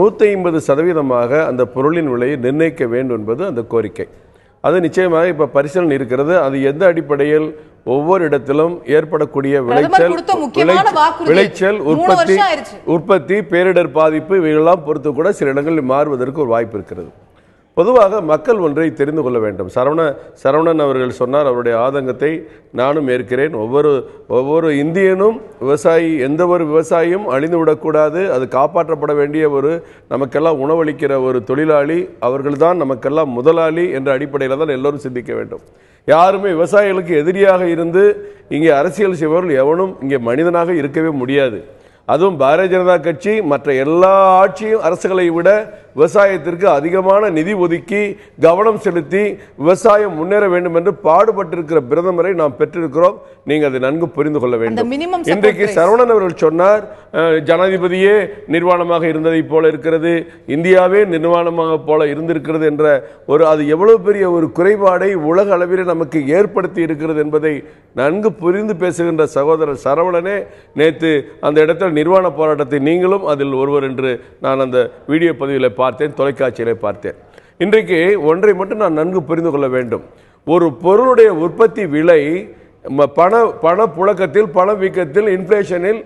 B: 150% அந்த பொருளின் விலையை நிர்ணயிக்க வேண்டும் என்பது அந்த கோரிக்கை. அது நிச்சயமாக இப்ப பரிசீலனை இருக்கிறது. அது எந்த அடிப்படையில் ஒவ்வொரு இடத்திலும் ஏற்படக்கூடிய விளைச்சல் உற்பத்தி பேரிடர் பாதிப்பு இவையெல்லாம் பொறுத்து கூட சில இடங்களில் மாறுவதற்கு ஒரு வாய்ப்பு இருக்கிறது. பொதுவாக மக்கள் ஒன்றை தெரிந்து கொள்ள வேண்டும். சரவணன் அவர்கள் சொன்னார், அவருடைய ஆதங்கத்தை நானும் ஏற்கிறேன். ஒவ்வொரு இந்தியனும் விவசாயி, எந்த ஒரு விவசாயியும் அழிந்துவிடக்கூடாது, அது காப்பாற்றப்பட வேண்டிய நமக்கெல்லாம் உணவளிக்கிற ஒரு தொழிலாளி, அவர்கள்தான் நமக்கெல்லாம் முதலாளி என்ற அடிப்படையில் தான் எல்லோரும் சிந்திக்க வேண்டும். யாருமே விவசாயிகளுக்கு எதிரியாக இருந்து இங்கே அரசியல் செய்பவர்கள் எவனும் இங்கே மனிதனாக இருக்கவே முடியாது. அதுவும் பாரதிய ஜனதா கட்சி மற்ற எல்லா ஆட்சியும் அரசுகளை விட விவசாயத்திற்கு அதிகமான நிதி ஒதுக்கி கவனம் செலுத்தி விவசாயம் முன்னேற வேண்டும் என்று பாடுபட்டிருக்கிற பிரதமரை நாம் பெற்றிருக்கிறோம். நீங்க அதை நன்கு புரிந்து கொள்ள வேண்டும். இன்றைக்கு சரவணன் அவர்கள் சொன்னார், ஜனாதிபதியே நிர்வாணமாக இருந்ததை போல இருக்கிறது, இந்தியாவே நிர்வாணமாக போல இருந்திருக்கிறது என்ற அது எவ்வளவு பெரிய ஒரு குறைபாடை உலக அளவில் நமக்கு ஏற்படுத்தி இருக்கிறது என்பதை நன்கு புரிந்து பேசுகின்ற சகோதரர் சரவணனே நேற்று அந்த இடத்தில் நிர்வாண போராட்டத்தை நீங்களும் அதில் ஒருவர் என்று நான் அந்த வீடியோ பதிவில் பார்த்தேன், தொலைக்காட்சியிலே பார்த்தேன். இன்றைக்கு ஒன்றை மட்டும் நான் நன்கு புரிந்து கொள்ள வேண்டும். ஒரு பொருளுடைய உற்பத்தி விலை பண புழக்கத்தில், பணவீக்கத்தில், இன்ஃப்ளேஷனில்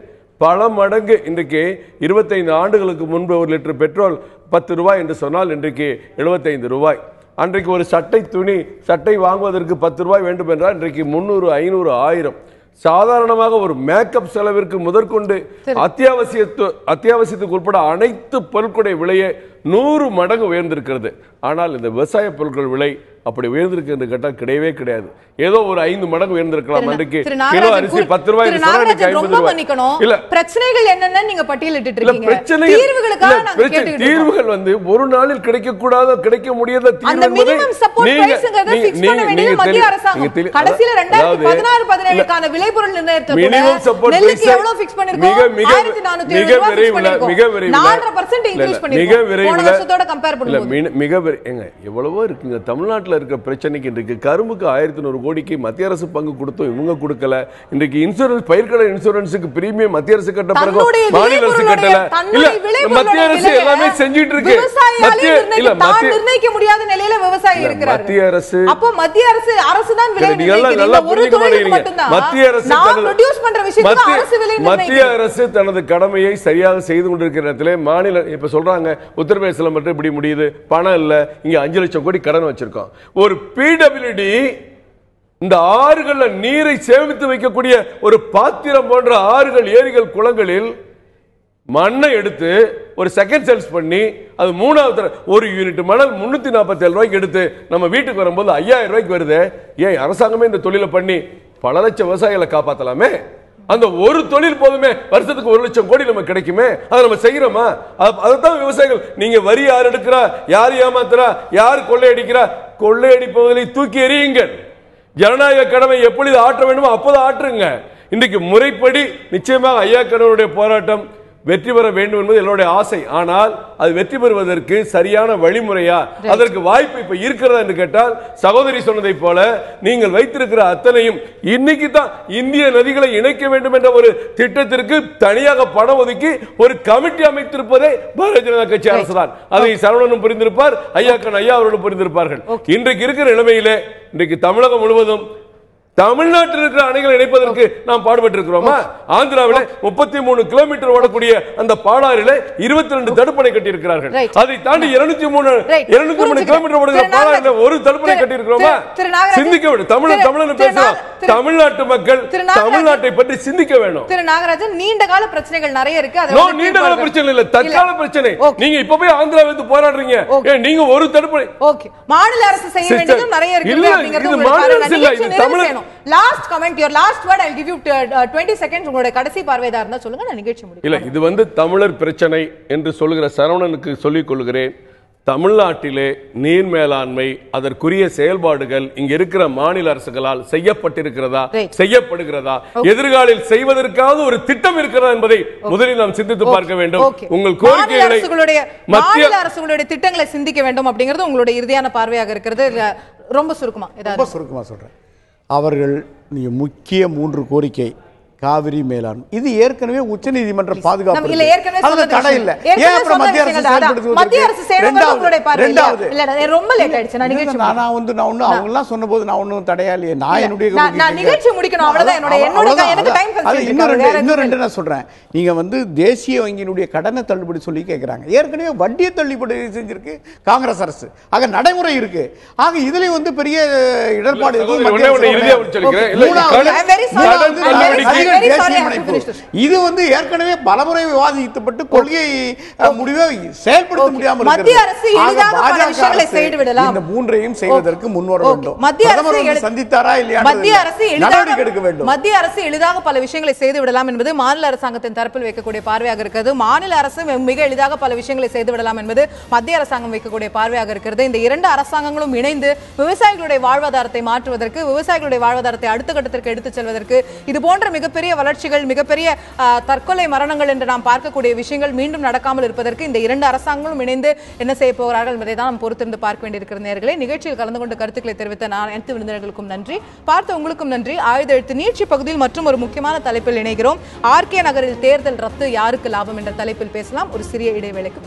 B: பல மடங்கு. இன்றைக்கு 25 ஆண்டுகளுக்கு முன்பு ஒரு லிட்டர் பெட்ரோல் 10 ரூபாய் என்று சொன்னால் இன்றைக்கு 75 ரூபாய். அன்றைக்கு ஒரு சட்டை வாங்குவதற்கு 10 ரூபாய் வேண்டும் என்றால் இன்றைக்கு 300, 500, 1000. சாதாரணமாக ஒரு மேக்கப் செலவிற்கு முதற்கொண்டு அத்தியாவசியத்துக்கு உட்பட அனைத்து பொருட்களுடைய விலையை 100 மடங்கு உயர்ந்திருக்கிறது. ஆனால் இந்த விவசாய பொருட்கள் விலை அப்படி உயர்ந்திருக்கு என்று கேட்டால் கிடையவே கிடையாது. ஏதோ ஒரு 5 மடங்கு உயர்ந்திருக்கலாம். அன்றைக்கு கிலோ அரிசி 10 ரூபாய், 50 ரூபாய். இல்ல
A: பிரச்சனைகள் என்னன்னு நீங்க பட்டியலிட்டு இருக்கீங்க.
B: தீர்வுகள் வந்து ஒரு நாளில் கிடைக்க கூடாத, கிடைக்க முடியாத தீர்வு என்பதை
A: மத்திய அரசாங்கம் கடைசில 2016-17 விளைபொருள் நிர்ணயத்தை
B: மினிமம் சப்போர்ட் பிரைஸ் எவ்வளவோ இருக்குங்க. தமிழ்நாட்டில் இருக்கிற பிரச்சனைக்கு இன்றைக்கு கரும்புக்கு 1100 கோடிக்கு மத்திய அரசு பங்கு கொடுத்தோம், இவங்க கொடுக்கல. இன்றைக்கு இன்சூரன்ஸ், பயிர்க்கடன் இன்சூரன்ஸுக்கு பிரீமியம் மத்திய அரசு கட்ட பிறகு மாநில அரசு கட்டல. இல்ல மத்திய அரசு எல்லாமே செஞ்சிட்டு இருக்கு.
A: நிர்ணயிக்க முடியாத நிலையில விவசாயி இருக்கிறார்.
B: மத்திய அரசு
A: அப்போ மத்திய அரசு தான் விலை
B: மத்திய அரசு தனது கடமையை சரியாக செய்து கொண்டிருக்கிற இடத்துல மாநில இப்ப சொல்றாங்க உத்தரப்பிரதேசல மட்டும் இப்படி முடியுது, பணம் இல்ல, இங்க 5 லட்சம் கோடி கடன் வச்சிருக்கோம். ஒரு பிடபிள்யூடி இந்த ஆறுகள்ல நீரை சேமித்து வைக்கக்கூடிய ஒரு பாத்திரம் போன்ற ஆறுகள், ஏரிகள், குளங்களில் மண்ணை எடுத்து ஒரு செகண்ட் சேல்ஸ் பண்ணி அது 3வது ஒரு யூனிட் மணல் 347 ரூபாய்க்கு எடுத்து நம்ம வீட்டுக்கு வரும்போது 5000 ரூபாய்க்கு வருது. ஏன் அரசாங்கமே இந்த தொழிலை பண்ணி பல லட்சம் விவசாயிகளை காப்பாற்றலாமே? அந்த ஒரு தொழில் போதுமே, வருஷத்துக்கு 1 லட்சம் கோடி நமக்கு கிடைக்குமே. அதை நம்ம செய்யறோமா? அதைத்தான் விவசாயிகள், நீங்க வரி யார் எடுக்கிறா, யார் ஏமாத்துறா, யார் கொள்ளையடிக்கிறா, கொள்ளையடிப்பவர்களை தூக்கி எறியுங்கள். ஜனநாயக கடமை எப்பொழுது ஆற்ற வேண்டுமோ அப்போது ஆற்றுங்க. இன்றைக்கு முறைப்படி நிச்சயமாக ஐயா கண்ணனுடைய போராட்டம் வெற்றி பெற வேண்டும் என்பது என்னுடைய ஆசை. ஆனால் அது வெற்றி பெறுவதற்கு சரியான வழிமுறையா, அதற்கு வாய்ப்பு இப்ப இருக்கிறதா என்று கேட்டால், சகோதரி சொன்னதை போல நீங்கள் வைத்திருக்கிற அத்தனையும் இன்னைக்கு தான் இந்திய நதிகளை இணைக்க வேண்டும் என்ற ஒரு திட்டத்திற்கு தனியாக பணம் ஒதுக்கி ஒரு கமிட்டி அமைத்திருப்பதே பாரதிய ஜனதா கட்சி அரசு தான். அதை சரவணனும் புரிந்திருப்பார், ஐயா அவர்களும் புரிந்திருப்பார்கள். இன்றைக்கு இருக்கிற நிலைமையிலே இன்றைக்கு தமிழகம் முழுவதும் தமிழ்நாட்டில் இருக்கிற அணைகளை இணைப்பதற்கு நாம் பாடுபட்டு இருக்கிறோமா? ஆந்திராவில் 33 கிலோமீட்டர் ஓடக்கூடிய அந்த பாலாறில 22 தடுப்பணை கட்டி இருக்கிறார்கள். அதை தாண்டி 203 கிலோமீட்டர் ஓடுகிற பாலாறில ஒரு தடுப்பணை கட்டி இருக்கிறோமா? சிந்திக்க வேண்டும். தமிழன் பேசலாம். தமிழ்நாட்டு மக்கள் தமிழ்நாட்டை பற்றி சிந்திக்க வேண்டும்.
A: திரு நாகராஜன், நீண்ட கால பிரச்சனைகள் நிறைய இருக்கு.
B: நீண்ட கால பிரச்சனை இல்ல, தற்கால பிரச்சனை. நீங்க இப்ப போய் ஆந்திராவிலிருந்து போராடுறீங்க, நீங்க ஒரு தடுப்பணை.
A: ஓகே, மாநில அரசு செய்ய வேண்டியது நிறைய இருக்கு.
B: இது மாநில அரசு இல்ல, இது Tamil.
A: Last comment, your last word, I'll give you 20 seconds. உங்களுடைய கடைசி பார்வையா இருந்தா சொல்லுங்க, நான் நிகழ்ச்சி முடிக்கிறேன்.
B: இல்ல, இது வந்து தமிழர் பிரச்சனை என்று சொல்லுகிற சரவணனுக்கு சொல்லிக் கொள்கிறேன். தமிழ்நாட்டிலே நீர் மேலாண்மை, அதற்குரிய செயல்பாடுகள் இங்க இருக்கிற மாநில அரசுகளால் செய்யப்பட்டிருக்கிறதா, செய்யப்படுகிறதா, எதிர்காலில் செய்வதற்காக ஒரு திட்டம் இருக்கிறதா என்பதை முதலில் நாம் சிந்தித்து பார்க்க வேண்டும். உங்கள் கோரிக்கைகளை
A: மாநில அரசுகளுடைய திட்டங்களை சிந்திக்க வேண்டும் அப்படிங்கிறது உங்களுடைய இறுதியான பார்வையாக இருக்கிறது. ரொம்ப சுருக்கமா
C: சொல்றேன். அவர்கள் முக்கிய 3 கோரிக்கை, காவிரி மேலாண்மை, இது ஏற்கனவே உச்சநீதிமன்ற பாதுகாப்பு
A: இல்ல, ஏற்கனவே தடை இல்ல. ஏன் அப்புறம் மத்திய அரசு செய்யணும்ங்கறத பார்வை இல்ல. ரொம்ப லேட் ஆயிடுச்சு. நான் நிகழ்ச்சி
C: அவங்க எல்லாம் சொன்னபோது நான் ஒன்னும் தடையால, நான் என்னுடைய
A: நான் நிகழ்ச்சி முடிக்கணும், அவ்வளவுதான். எனக்கு டைம் கன்ஸ்ட்ரெயின்ட்.
C: இன்னும் ரெண்டு நான் சொல்றேன். நீங்க வந்து தேசிய வங்கியினுடைய கடனை தள்ளுபடி சொல்லி கேக்குறாங்க. ஏற்கனவே வட்டியை தள்ளுபடி செஞ்சிருக்கு காங்கிரஸ் அரசு. ஆக நடைமுறை இருக்கு. ஆக இதுல வந்து பெரிய இடர்பாடு இது வந்து ஏற்கனவே பலமுறை விவாதிக்கப்பட்டு கொள்கை முடிவை செயல்படுத்த முடியாமல்
A: மத்திய அரசு எளிதாக பல விஷயங்களை செய்து விடலாம்.
C: இந்த மூன்றையும் செய்வதற்கு முன்வர வேண்டும்.
A: மத்திய அரசு
C: சந்தித்தாரா இல்லையா,
A: மத்திய அரசு எளிதாக பல விஷயங்களை செய்து விடலாம் என்பது மாநில அரசாங்கத்தின் தரப்பில் வைக்கக்கூடிய பார்வையாக இருக்கிறது. மாநில அரசு மிக எளிதாக பல விஷயங்களை செய்து விடலாம் என்பது மத்திய அரசாங்கம் வைக்கக்கூடிய பார்வையாக இருக்கிறது. இந்த 2 அரசாங்கங்களும் இணைந்து விவசாயிகளுடைய வாழ்வாதாரத்தை மாற்றுவதற்கு, விவசாயிகளுடைய வாழ்வாதாரத்தை அடுத்த கட்டத்திற்கு எடுத்துச் செல்வதற்கு, இது போன்ற மிகப்பெரிய வளர்ச்சிகள், மிகப்பெரிய தற்கொலை மரணங்கள் என்று நாம் பார்க்கக்கூடிய விஷயங்கள் மீண்டும் நடக்காமல் இருப்பதற்கு இந்த 2 அரசாங்கங்களும் இணைந்து என்ன செய்ய போகிறார்கள் என்பதை தான் நாம் பொறுத்திருந்து பார்க்க வேண்டியிருக்கிற நேயர்களே. நிகழ்ச்சியில் கலந்து கொண்டு கருத்துக்களை தெரிவித்த அனைத்து விருந்தினர்களுக்கும் நன்றி, பார்த்த உங்களுக்கும் நன்றி. ஆயுத எழுத்து நீட்சி பகுதியில் மற்றும் ஒரு முக்கியமான தலைப்பில் இணைகிறோம். RK நகரில் தேர்தல் ரத்து, யாருக்கு லாபம் என்ற தலைப்பில் பேசலாம். ஒரு சிறிய இடைவேளைக்கு